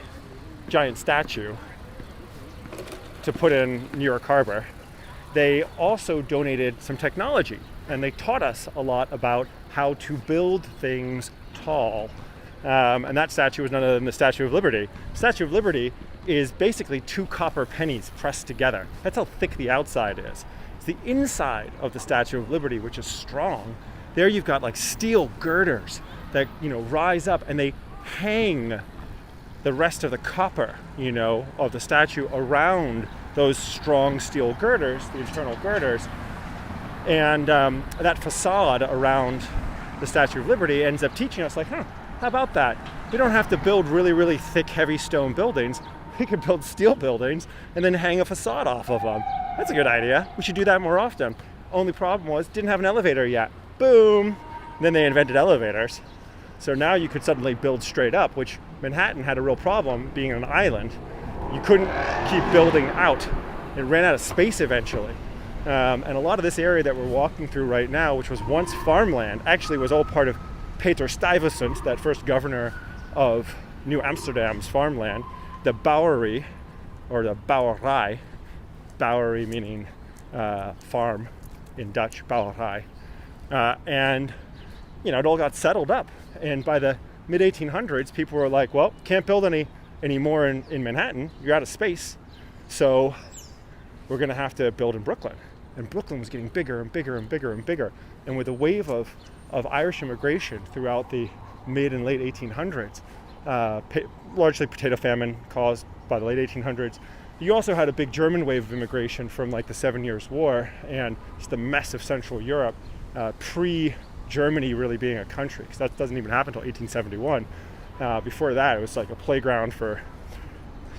giant statue to put in New York Harbor, they also donated some technology and they taught us a lot about how to build things tall And that statue was none other than the Statue of Liberty. Statue of Liberty is basically 2 copper pennies pressed together. That's how thick the outside is. It's the inside of the Statue of Liberty, which is strong. There you've got like steel girders that, rise up, and they hang the rest of the copper, of the statue around those strong steel girders, the internal girders. And that facade around the Statue of Liberty ends up teaching us, how about that? We don't have to build really, really thick, heavy stone buildings. We could build steel buildings and then hang a facade off of them. That's a good idea. We should do that more often. Only problem was, didn't have an elevator yet. Boom! And then they invented elevators. So now you could suddenly build straight up, which Manhattan had a real problem being an island. You couldn't keep building out. It ran out of space eventually. And a lot of this area that we're walking through right now, which was once farmland, actually was all part of Peter Stuyvesant, that first governor of New Amsterdam's farmland, the Bowery, or the Bouwerij, Bowery meaning farm in Dutch, Bouwerij. And, it all got settled up. And by the mid-1800s, people were like, well, can't build any more in Manhattan. You're out of space. So we're going to have to build in Brooklyn. And Brooklyn was getting bigger and bigger and bigger and bigger. And with a wave of Irish immigration throughout the mid and late 1800s, largely potato famine caused by the late 1800s, you also had a big German wave of immigration from like the 7 Years' War and just the mess of Central Europe, pre-Germany really being a country, because that doesn't even happen until 1871. Before that, it was like a playground for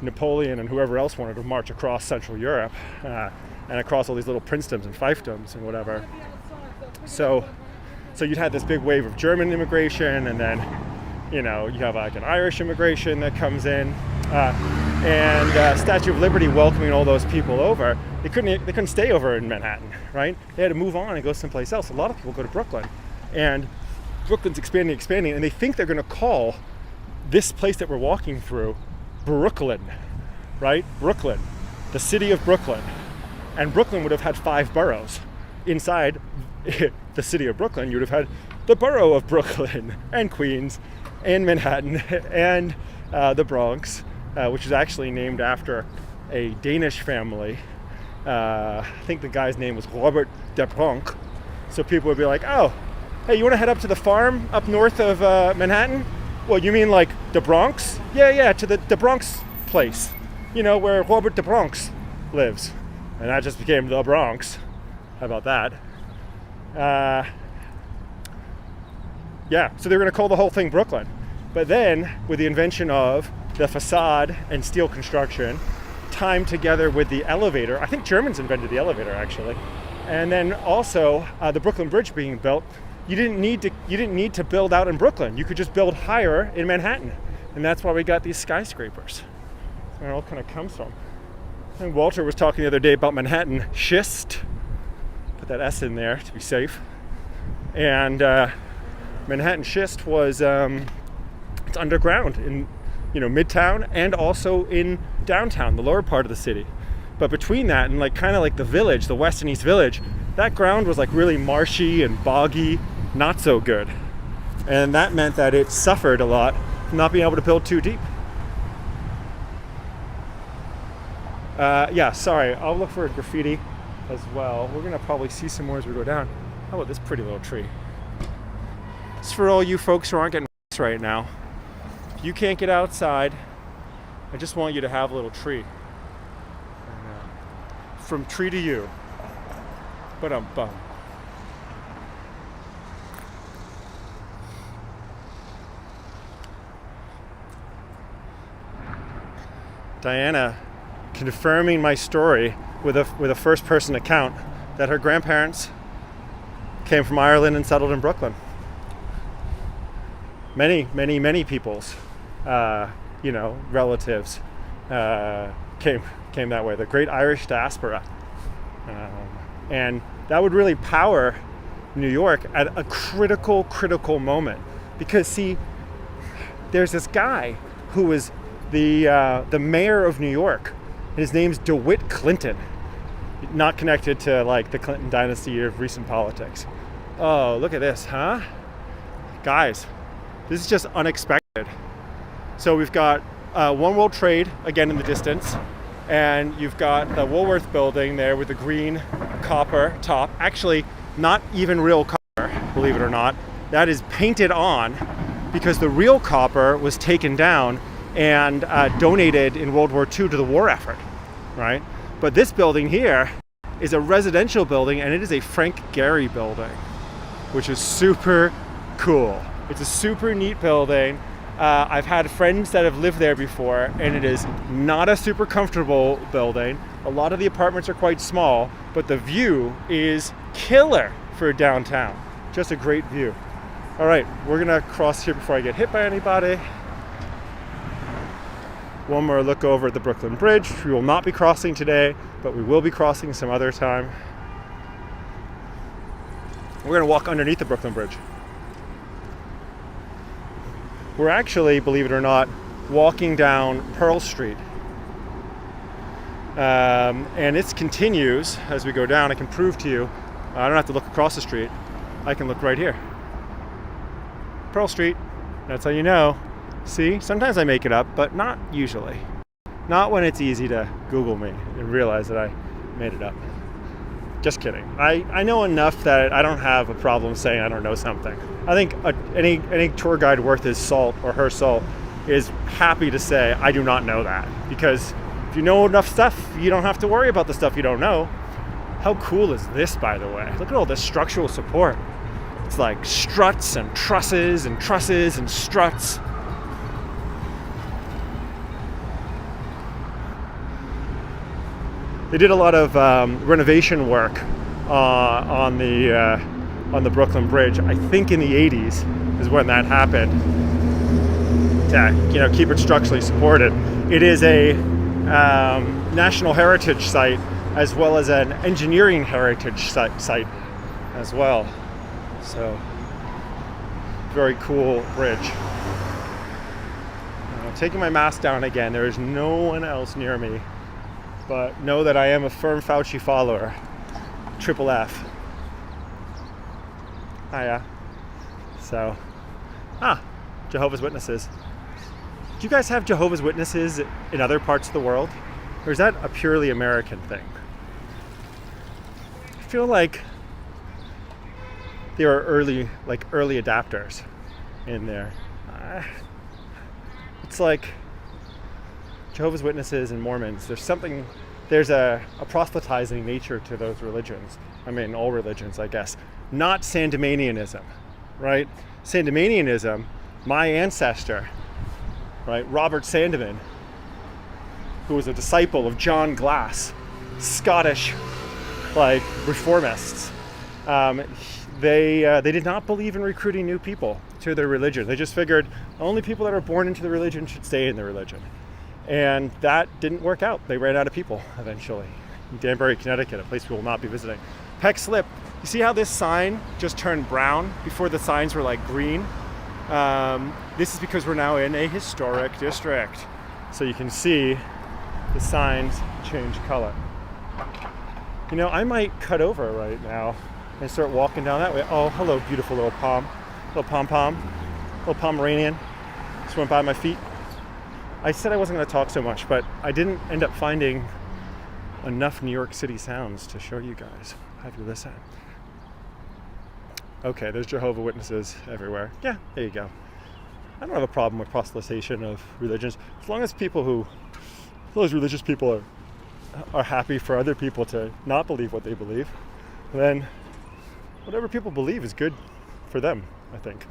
Napoleon and whoever else wanted to march across Central Europe and across all these little princedoms and fiefdoms and whatever. So you'd had this big wave of German immigration, and then you have like an Irish immigration that comes in, and Statue of Liberty welcoming all those people over. They couldn't stay over in Manhattan, right? They had to move on and go someplace else. A lot of people go to Brooklyn, and Brooklyn's expanding, and they think they're going to call this place that we're walking through Brooklyn, right? Brooklyn, the city of Brooklyn. And Brooklyn would have had 5 boroughs. Inside the city of Brooklyn, you would have had the borough of Brooklyn and Queens and Manhattan and the Bronx, which is actually named after a Danish family. I think the guy's name was Robert de Bronck. So people would be like, oh, hey, you want to head up to the farm up north of Manhattan? Well, you mean like the Bronx? Yeah, to the Bronx place, where Robert de Bronx lives. And that just became the Bronx. How about that? So they were going to call the whole thing Brooklyn. But then, with the invention of the facade and steel construction, timed together with the elevator, I think Germans invented the elevator actually, and then also the Brooklyn Bridge being built, you didn't need to build out in Brooklyn. You could just build higher in Manhattan, and that's why we got these skyscrapers. Where it all kind of comes from. And Walter was talking the other day about Manhattan schist. Put that S in there to be safe. And Manhattan schist was it's underground in Midtown and also in downtown, the lower part of the city. But between that and kind of the village, the West and East Village, that ground was really marshy and boggy, not so good. And that meant that it suffered a lot from not being able to build too deep. Sorry, I'll look for a graffiti as well. We're gonna probably see some more as we go down. How about this pretty little tree? It's for all you folks who aren't getting right now. If you can't get outside, I just want you to have a little tree. And, from tree to you. Ba-dum-bum. Diana confirming my story with a first-person account that her grandparents came from Ireland and settled in Brooklyn. Many people's, relatives came that way. The great Irish diaspora, and that would really power New York at a critical moment. Because see, there's this guy who was the mayor of New York. His name's DeWitt Clinton. Not connected to the Clinton dynasty of recent politics. Oh, look at this, huh? Guys, this is just unexpected. So we've got One World Trade again in the distance, and you've got the Woolworth building there with the green copper top. Actually, not even real copper, believe it or not. That is painted on because the real copper was taken down and donated in World War II to the war effort, right? But this building here is a residential building, and it is a Frank Gehry building, which is super cool. It's a super neat building. I've had friends that have lived there before, and it is not a super comfortable building. A lot of the apartments are quite small, but the view is killer for downtown. Just a great view. All right, we're gonna cross here before I get hit by anybody. One more look over at the Brooklyn Bridge. We will not be crossing today, but we will be crossing some other time. We're gonna walk underneath the Brooklyn Bridge. We're actually, believe it or not, walking down Pearl Street. And it continues as we go down. I can prove to you, I don't have to look across the street. I can look right here. Pearl Street, that's how you know. See, sometimes I make it up, but not usually. Not when it's easy to Google me and realize that I made it up. Just kidding. I know enough that I don't have a problem saying I don't know something. I think any tour guide worth his salt or her salt is happy to say, I do not know that. Because if you know enough stuff, you don't have to worry about the stuff you don't know. How cool is this, by the way? Look at all this structural support. It's like struts and trusses and trusses and struts. They did a lot of renovation work on the Brooklyn Bridge. I think in the 80s is when that happened to keep it structurally supported. It is a National Heritage Site as well as an Engineering Heritage Site as well. So very cool bridge. Taking my mask down again. There is no one else near me. But know that I am a firm Fauci follower. Triple F. Hiya. So, Jehovah's Witnesses. Do you guys have Jehovah's Witnesses in other parts of the world? Or is that a purely American thing? I feel like there are early adapters in there. It's like Jehovah's Witnesses and Mormons, there's a proselytizing nature to those religions. I mean, all religions, I guess. Not Sandemanianism, right? Sandemanianism, my ancestor, right, Robert Sandeman, who was a disciple of John Glass, Scottish, reformists. They did not believe in recruiting new people to their religion. They just figured only people that are born into the religion should stay in the religion. And that didn't work out. They ran out of people eventually. In Danbury, Connecticut, a place we will not be visiting. Peck Slip. You see how this sign just turned brown before the signs were green? This is because we're now in a historic district. So you can see the signs change color. I might cut over right now and start walking down that way. Oh, hello, beautiful little palm. Little pom-pom. Little Pomeranian. Just went by my feet. I said I wasn't going to talk so much, but I didn't end up finding enough New York City sounds to show you guys. Have you listen? Okay, there's Jehovah's Witnesses everywhere. Yeah, there you go. I don't have a problem with proselytization of religions. As long as those religious people are happy for other people to not believe what they believe, then whatever people believe is good for them, I think.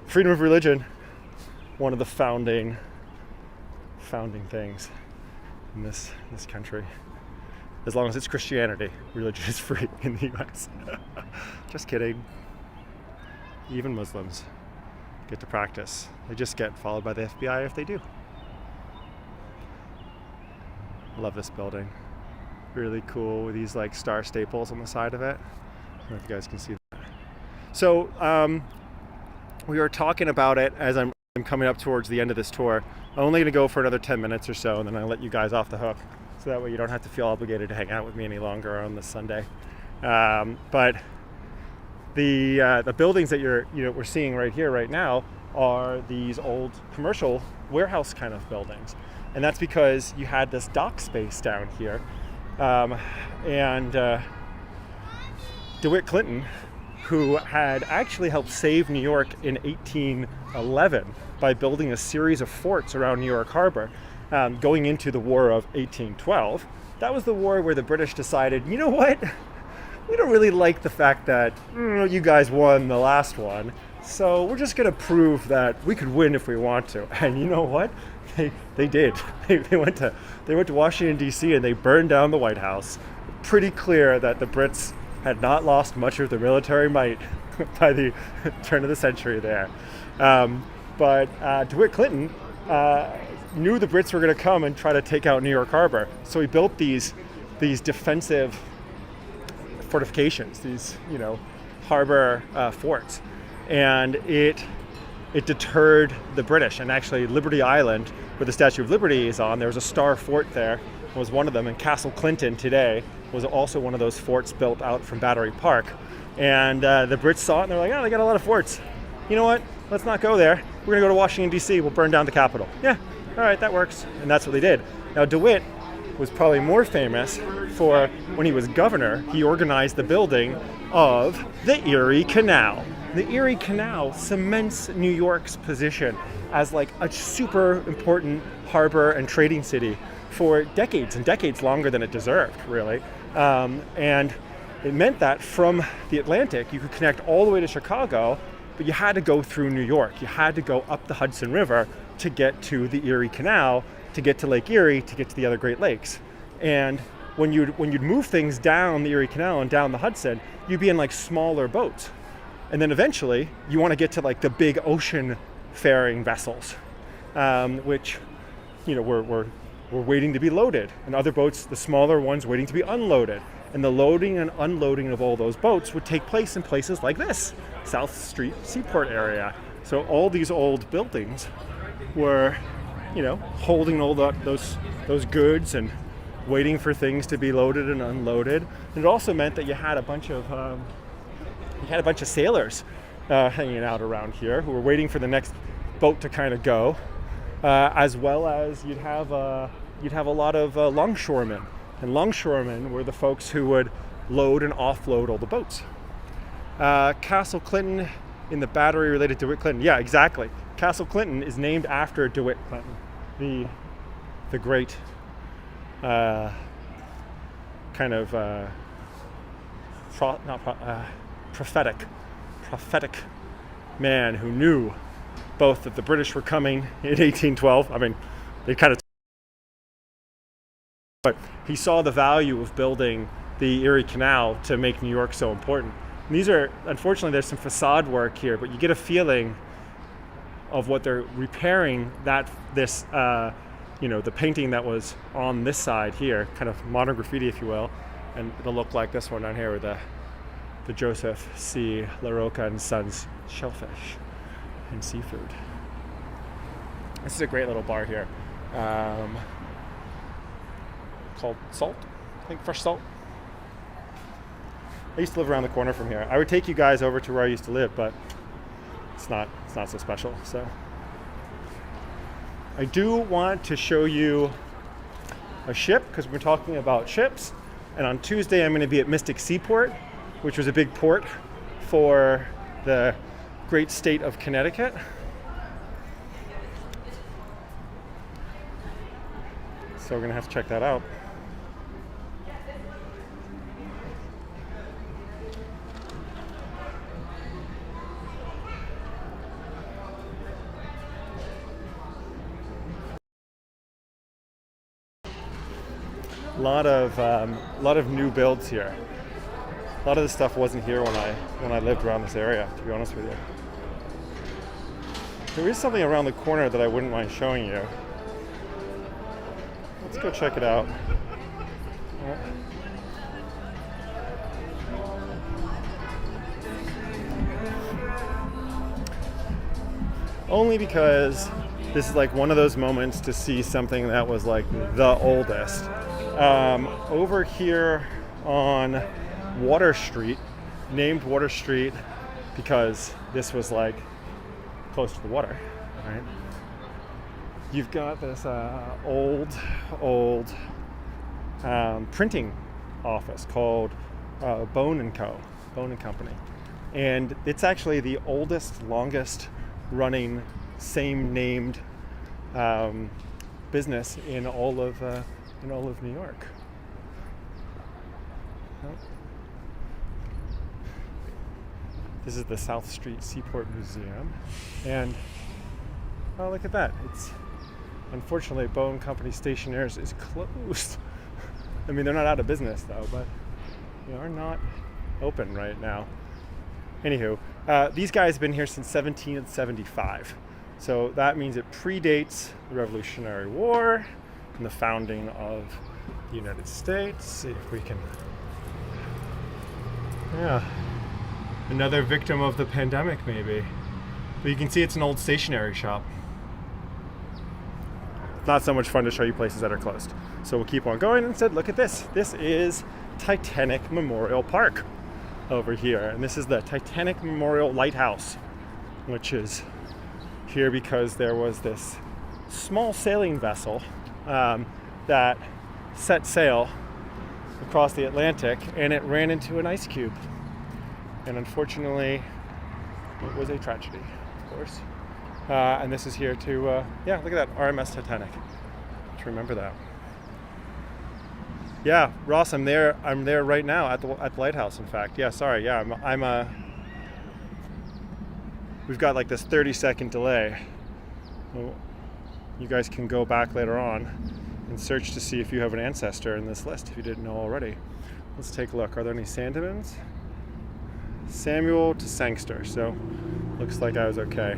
Freedom of religion, one of the founding things in this country. As long as it's Christianity, religion is free in the US. Just kidding. Even Muslims get to practice. They just get followed by the FBI if they do. I love this building. Really cool with these star staples on the side of it. I don't know if you guys can see that. So we were talking about it as I'm coming up towards the end of this tour. I'm only going to go for another 10 minutes or so, and then I'll let you guys off the hook. So that way you don't have to feel obligated to hang out with me any longer on this Sunday. But the buildings that we're seeing right here, right now, are these old commercial warehouse kind of buildings, and that's because you had this dock space down here, and DeWitt Clinton, who had actually helped save New York in 1811 by building a series of forts around New York Harbor, going into the War of 1812. That was the war where the British decided, you know what? We don't really like the fact that you guys won the last one, so we're just going to prove that we could win if we want to. And you know what? They did. They went to Washington, D.C., and they burned down the White House. Pretty clear that the Brits had not lost much of their military might by the turn of the century there. But DeWitt Clinton knew the Brits were going to come and try to take out New York Harbor. So he built these defensive fortifications, these harbor forts, and it deterred the British. And actually, Liberty Island, where the Statue of Liberty is on, there was a star fort there. Was one of them, and Castle Clinton today was also one of those forts built out from Battery Park. And the Brits saw it and they're like, oh, they got a lot of forts. You know what? Let's not go there. We're gonna go to Washington, D.C. We'll burn down the Capitol. Yeah, all right, that works. And that's what they did. Now, DeWitt was probably more famous for when he was governor, he organized the building of the Erie Canal. The Erie Canal cements New York's position as like a super important harbor and trading city for decades and decades, longer than it deserved, really. And it meant that from the Atlantic, you could connect all the way to Chicago, but you had to go through New York. You had to go up the Hudson River to get to the Erie Canal, to get to Lake Erie, to get to the other Great Lakes. And when you'd move things down the Erie Canal and down the Hudson, you'd be in like smaller boats. And then eventually, you want to get to like the big ocean faring vessels, which, were waiting to be loaded, and other boats, the smaller ones, waiting to be unloaded. And the loading and unloading of all those boats would take place in places like this, South Street Seaport area. So all these old buildings were, holding all those goods and waiting for things to be loaded and unloaded. And it also meant that you had a bunch of sailors hanging out around here who were waiting for the next boat to kind of go. As well as you'd have a lot of longshoremen, and longshoremen were the folks who would load and offload all the boats. Castle Clinton in the Battery related to DeWitt Clinton. Yeah, exactly. Castle Clinton is named after DeWitt Clinton, the great prophetic man who knew both that the British were coming in 1812. I mean, they kind of, but he saw the value of building the Erie Canal to make New York so important. And these are, unfortunately, there's some facade work here, but you get a feeling of what they're repairing. The painting that was on this side here, kind of modern graffiti, if you will, and it'll look like this one down here with the Joseph C. LaRocca and Sons shellfish and seafood. This is a great little bar here, called Salt, I think, Fresh Salt. I used to live around the corner from here. I would take you guys over to where I used to live, but it's not so special. So I do want to show you a ship, because we're talking about ships. And on Tuesday, I'm going to be at Mystic Seaport, which was a big port for the great state of Connecticut. So we're going to have to check that out. A lot of new builds here. A lot of this stuff wasn't here when I lived around this area, to be honest with you. There is something around the corner that I wouldn't mind showing you. Let's go check it out. Only because this is like one of those moments to see something that was like the oldest. Over here on Water Street, named Water Street because this was like close to the water, right? You've got this old printing office called Bone and Company, and it's actually the oldest, longest running, same named business in all of New York. This is the South Street Seaport Museum, and oh, look at that! It's unfortunately Bone Company Stationers is closed. I mean, they're not out of business though, but they are not open right now. Anywho, these guys have been here since 1775, so that means it predates the Revolutionary War and the founding of the United States. See if we can. Yeah. Another victim of the pandemic, maybe. But you can see it's an old stationery shop. Not so much fun to show you places that are closed. So we'll keep on going. Instead, look at this. This is Titanic Memorial Park over here. And this is the Titanic Memorial Lighthouse, which is here because there was this small sailing vessel that set sail across the Atlantic, and it ran into an ice cube. And unfortunately, it was a tragedy, of course. And this is here to, yeah, look at that, RMS Titanic. To remember that. Yeah, Ross, I'm there right now at the lighthouse, in fact. Yeah, sorry, yeah, we've got like this 30-second delay. Well, you guys can go back later on and search to see if you have an ancestor in this list, if you didn't know already. Let's take a look. Are there any Sandemans? Samuel to Sangster, so looks like I was okay.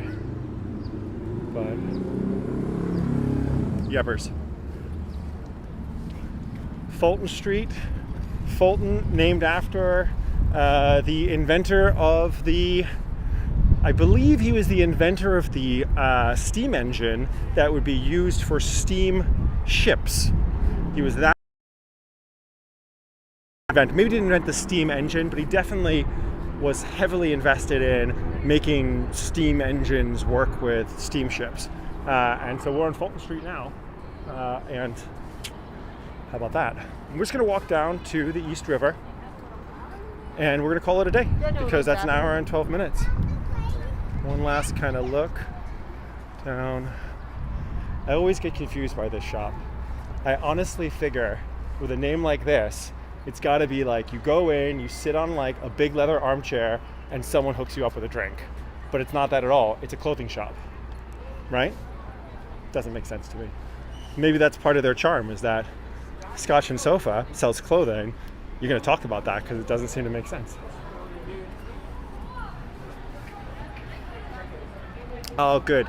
But yuppers. Fulton Street. Fulton, named after the inventor of the, I believe he was the inventor of the steam engine that would be used for steam ships. He was that inventor. Maybe he didn't invent the steam engine, but he definitely was heavily invested in making steam engines work with steamships. And so we're on Fulton Street now. And how about that? We're just gonna walk down to the East River and we're gonna call it a day because that's an hour and 12 minutes. One last kind of look down. I always get confused by this shop. I honestly figure with a name like this, it's got to be like you go in, you sit on like a big leather armchair, and someone hooks you up with a drink. But it's not that at all. It's a clothing shop, right? Doesn't make sense to me. Maybe that's part of their charm, is that Scotch and Sofa sells clothing. You're going to talk about that because it doesn't seem to make sense. Oh, good.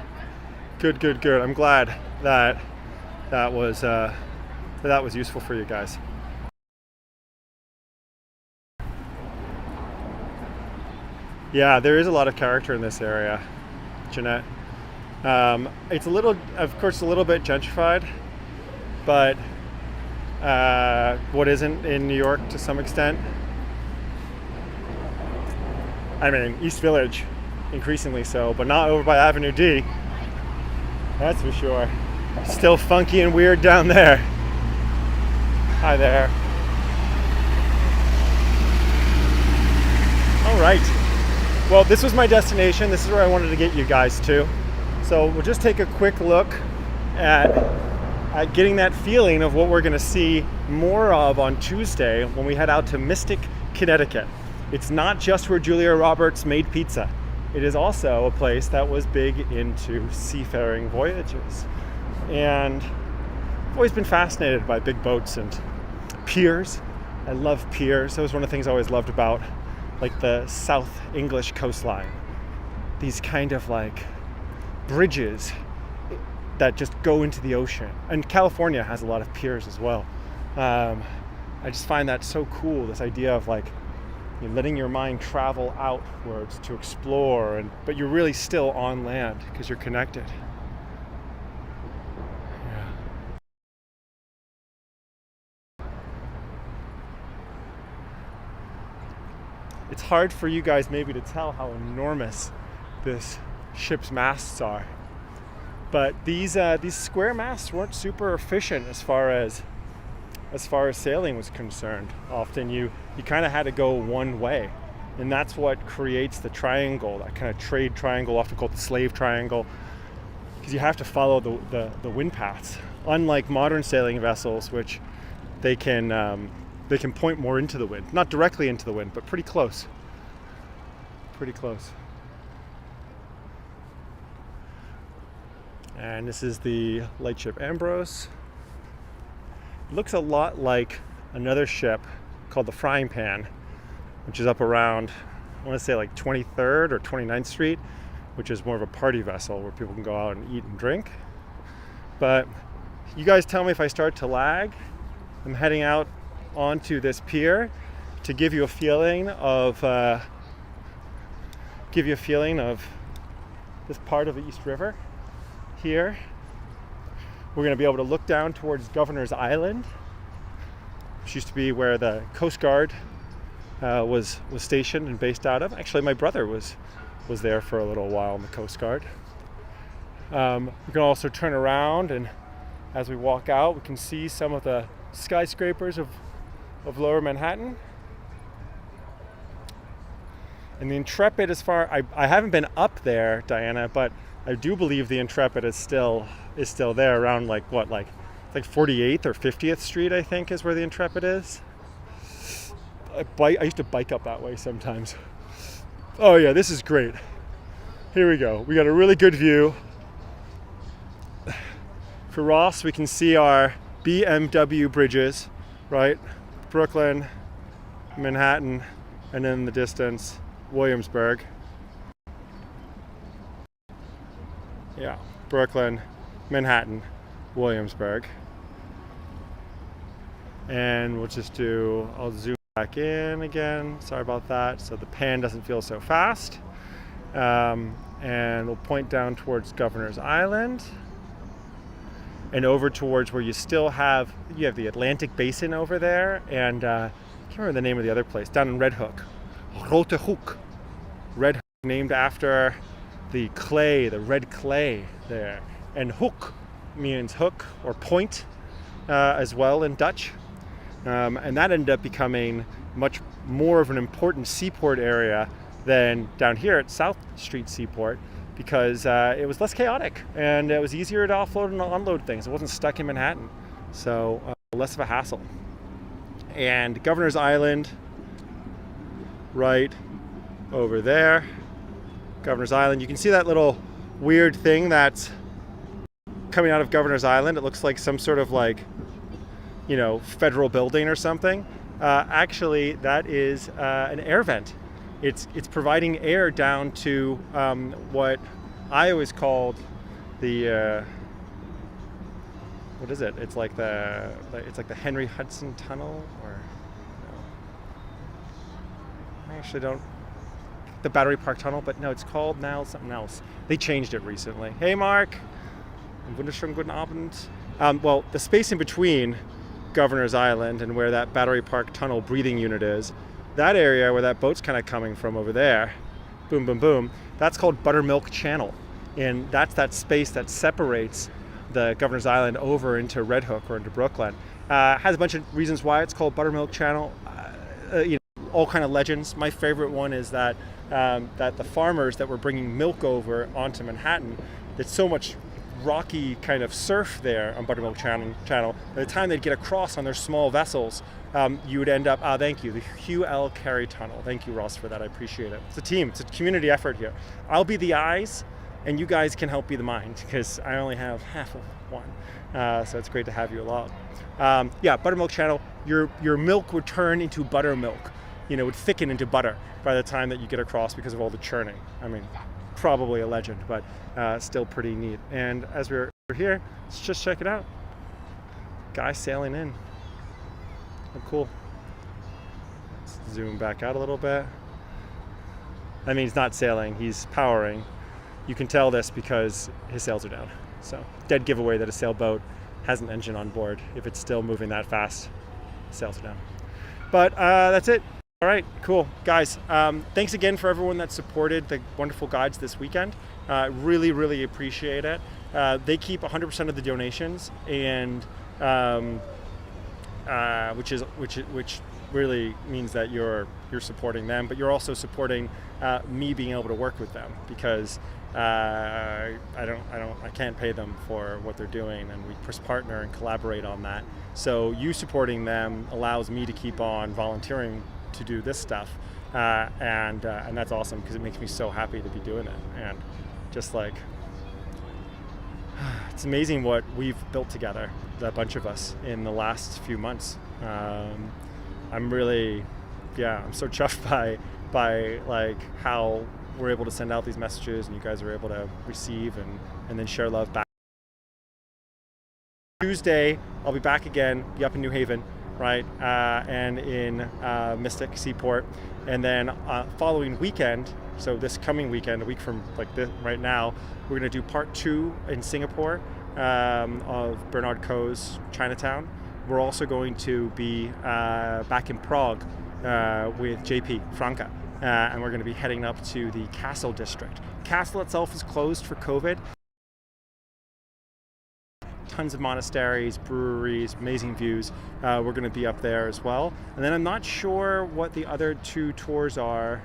Good. I'm glad that was useful for you guys. Yeah, there is a lot of character in this area, Jeanette. It's a little bit gentrified, but what isn't in New York to some extent? I mean, East Village, increasingly so, but not over by Avenue D. That's for sure. Still funky and weird down there. Hi there. All right. Well, this was my destination. This is where I wanted to get you guys to. So we'll just take a quick look at getting that feeling of what we're going to see more of on Tuesday when we head out to Mystic, Connecticut. It's not just where Julia Roberts made pizza. It is also a place that was big into seafaring voyages. And I've always been fascinated by big boats and piers. I love piers. That was one of the things I always loved about like the South English coastline. These kind of like bridges that just go into the ocean. And California has a lot of piers as well. I just find that so cool, this idea of like letting your mind travel outwards to explore, but you're really still on land because you're connected. it's hard for you guys maybe to tell how enormous this ship's masts are. But these square masts weren't super efficient as far as sailing was concerned. Often you kind of had to go one way, and that's what creates the triangle, that kind of trade triangle, often called the slave triangle, because you have to follow the wind paths. Unlike modern sailing vessels, which they can point more into the wind, not directly into the wind, but pretty close. Pretty close. And this is the lightship Ambrose. It looks a lot like another ship called the Frying Pan, which is up around, I want to say like 23rd or 29th Street, which is more of a party vessel where people can go out and eat and drink. But you guys tell me if I start to lag. I'm heading out onto this pier to give you a feeling of this part of the East River. Here we're going to be able to look down towards Governor's Island, which used to be where the Coast Guard was stationed and based out of. Actually, my brother was there for a little while in the Coast Guard. We can also turn around, and as we walk out, we can see some of the skyscrapers of Lower Manhattan. And the Intrepid, I haven't been up there, Diana, but I do believe the Intrepid is still there around like 48th or 50th Street, I think, is where the Intrepid is. I used to bike up that way sometimes. Oh yeah, this is great. Here we go. We got a really good view. For Ross, we can see our BMW bridges, right? Brooklyn, Manhattan, and in the distance, Williamsburg. Yeah, Brooklyn, Manhattan, Williamsburg. And we'll just I'll zoom back in again. Sorry about that. So the pan doesn't feel so fast. And we'll point down towards Governor's Island and over towards where you have the Atlantic Basin over there. And I can't remember the name of the other place, down in Red Hook. Rote Hoek. Red Hook, named after the clay, the red clay there. And hoek means hook or point as well in Dutch. And that ended up becoming much more of an important seaport area than down here at South Street Seaport, because it was less chaotic and it was easier to offload and unload things. It wasn't stuck in Manhattan, so less of a hassle. And Governor's Island, right over there. Governor's Island. You can see that little weird thing that's coming out of Governor's Island. It looks like some sort of federal building or something. Actually, that is an air vent. It's providing air down to what I always called the what is it? It's like the Henry Hudson Tunnel, or no. I actually don't. The Battery Park Tunnel, but no, it's called now something else. They changed it recently. Hey, Mark. Wunderschönen guten Abend. Well, the space in between Governor's Island and where that Battery Park Tunnel breathing unit is, that area where that boat's kind of coming from over there, boom, boom, boom, that's called Buttermilk Channel. And that's that space that separates the Governor's Island over into Red Hook or into Brooklyn. Has a bunch of reasons why it's called Buttermilk Channel. All kind of legends. My favorite one is that the farmers that were bringing milk over onto Manhattan, it's so much rocky kind of surf there on Buttermilk Channel. By the time they'd get across on their small vessels, you would end up, thank you, the Hugh L. Carey Tunnel. Thank you, Ross, for that. I appreciate it. It's a team. It's a community effort here. I'll be the eyes, and you guys can help be the mind, because I only have half of one. So it's great to have you along. Buttermilk Channel, your milk would turn into buttermilk. Would thicken into butter by the time that you get across because of all the churning. I mean, probably a legend, but still pretty neat. And as we're here, let's just check it out. Guy sailing in. Oh, cool. Let's zoom back out a little bit. I mean, he's not sailing, he's powering. You can tell this because his sails are down. So, dead giveaway that a sailboat has an engine on board. If it's still moving that fast, sails are down. But that's it. All right, cool. Guys, thanks again for everyone that supported the wonderful guides this weekend. Really, really appreciate it. They keep 100% of the donations, and which really means that you're supporting them, but you're also supporting me being able to work with them, because I can't pay them for what they're doing, and we partner and collaborate on that. So you supporting them allows me to keep on volunteering to do this stuff, and that's awesome, because it makes me so happy to be doing it. And just like, it's amazing what we've built together, a bunch of us, in the last few months. I'm really, I'm so chuffed by like how we're able to send out these messages, and you guys are able to receive and then share love back. Tuesday, I'll be back again, be up in New Haven, right, and in Mystic, Seaport, and then following weekend, so this coming weekend, a week from like this right now, we're going to do part 2 in Singapore of Bernard Coe's Chinatown. We're also going to be back in Prague with JP Franca, and we're going to be heading up to the Castle District. Castle itself is closed for COVID. Tons of monasteries, breweries, amazing views. We're going to be up there as well. And then I'm not sure what the other 2 tours are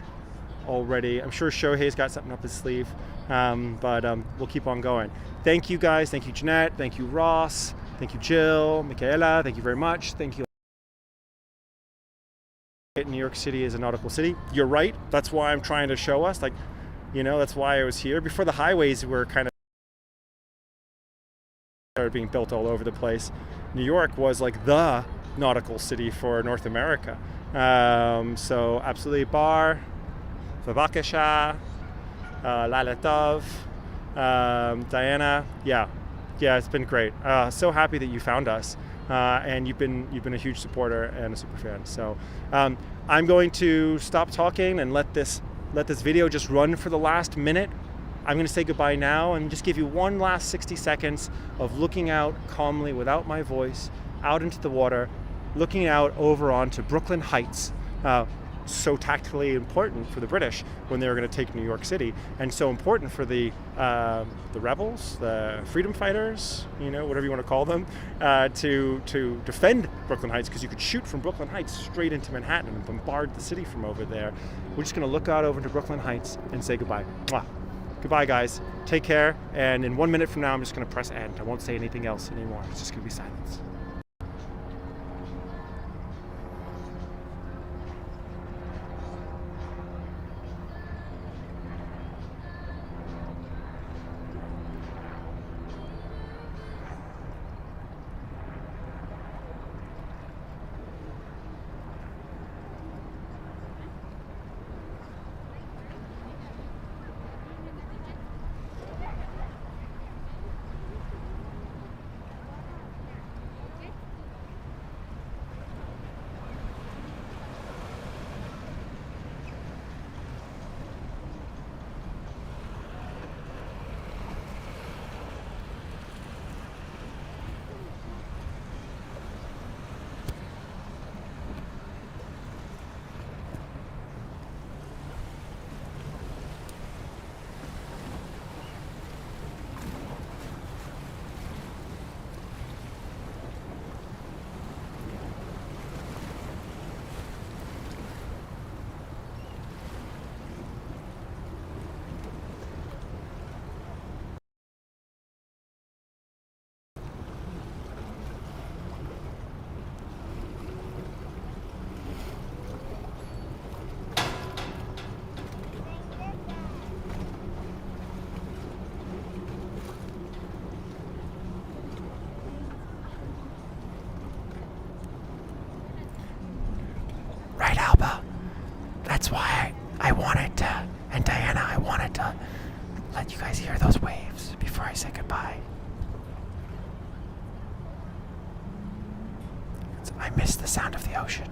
already. I'm sure Shohei's got something up his sleeve, but we'll keep on going. Thank you guys. Thank you, Jeanette. Thank you, Ross. Thank you, Jill, Michaela. Thank you very much. Thank you. New York City is a nautical city. You're right. That's why I'm trying to show us. Like, that's why I was here. Before, the highways were kind of started being built all over the place. New York was like the nautical city for North America. So absolutely, Bar, Vavakasha, Lalatov, Diana. Yeah, it's been great. So happy that you found us, and you've been a huge supporter and a super fan. So I'm going to stop talking and let this video just run for the last minute. I'm going to say goodbye now and just give you one last 60 seconds of looking out calmly without my voice out into the water, looking out over onto Brooklyn Heights, so tactically important for the British when they were going to take New York City, and so important for the rebels, the freedom fighters, whatever you want to call them, to defend Brooklyn Heights, because you could shoot from Brooklyn Heights straight into Manhattan and bombard the city from over there. We're just going to look out over to Brooklyn Heights and say goodbye. Mwah. Goodbye, guys. Take care. And in 1 minute from now, I'm just going to press end. I won't say anything else anymore. It's just going to be silence. That's why I wanted to, and Diana, I wanted to let you guys hear those waves before I say goodbye. I miss the sound of the ocean.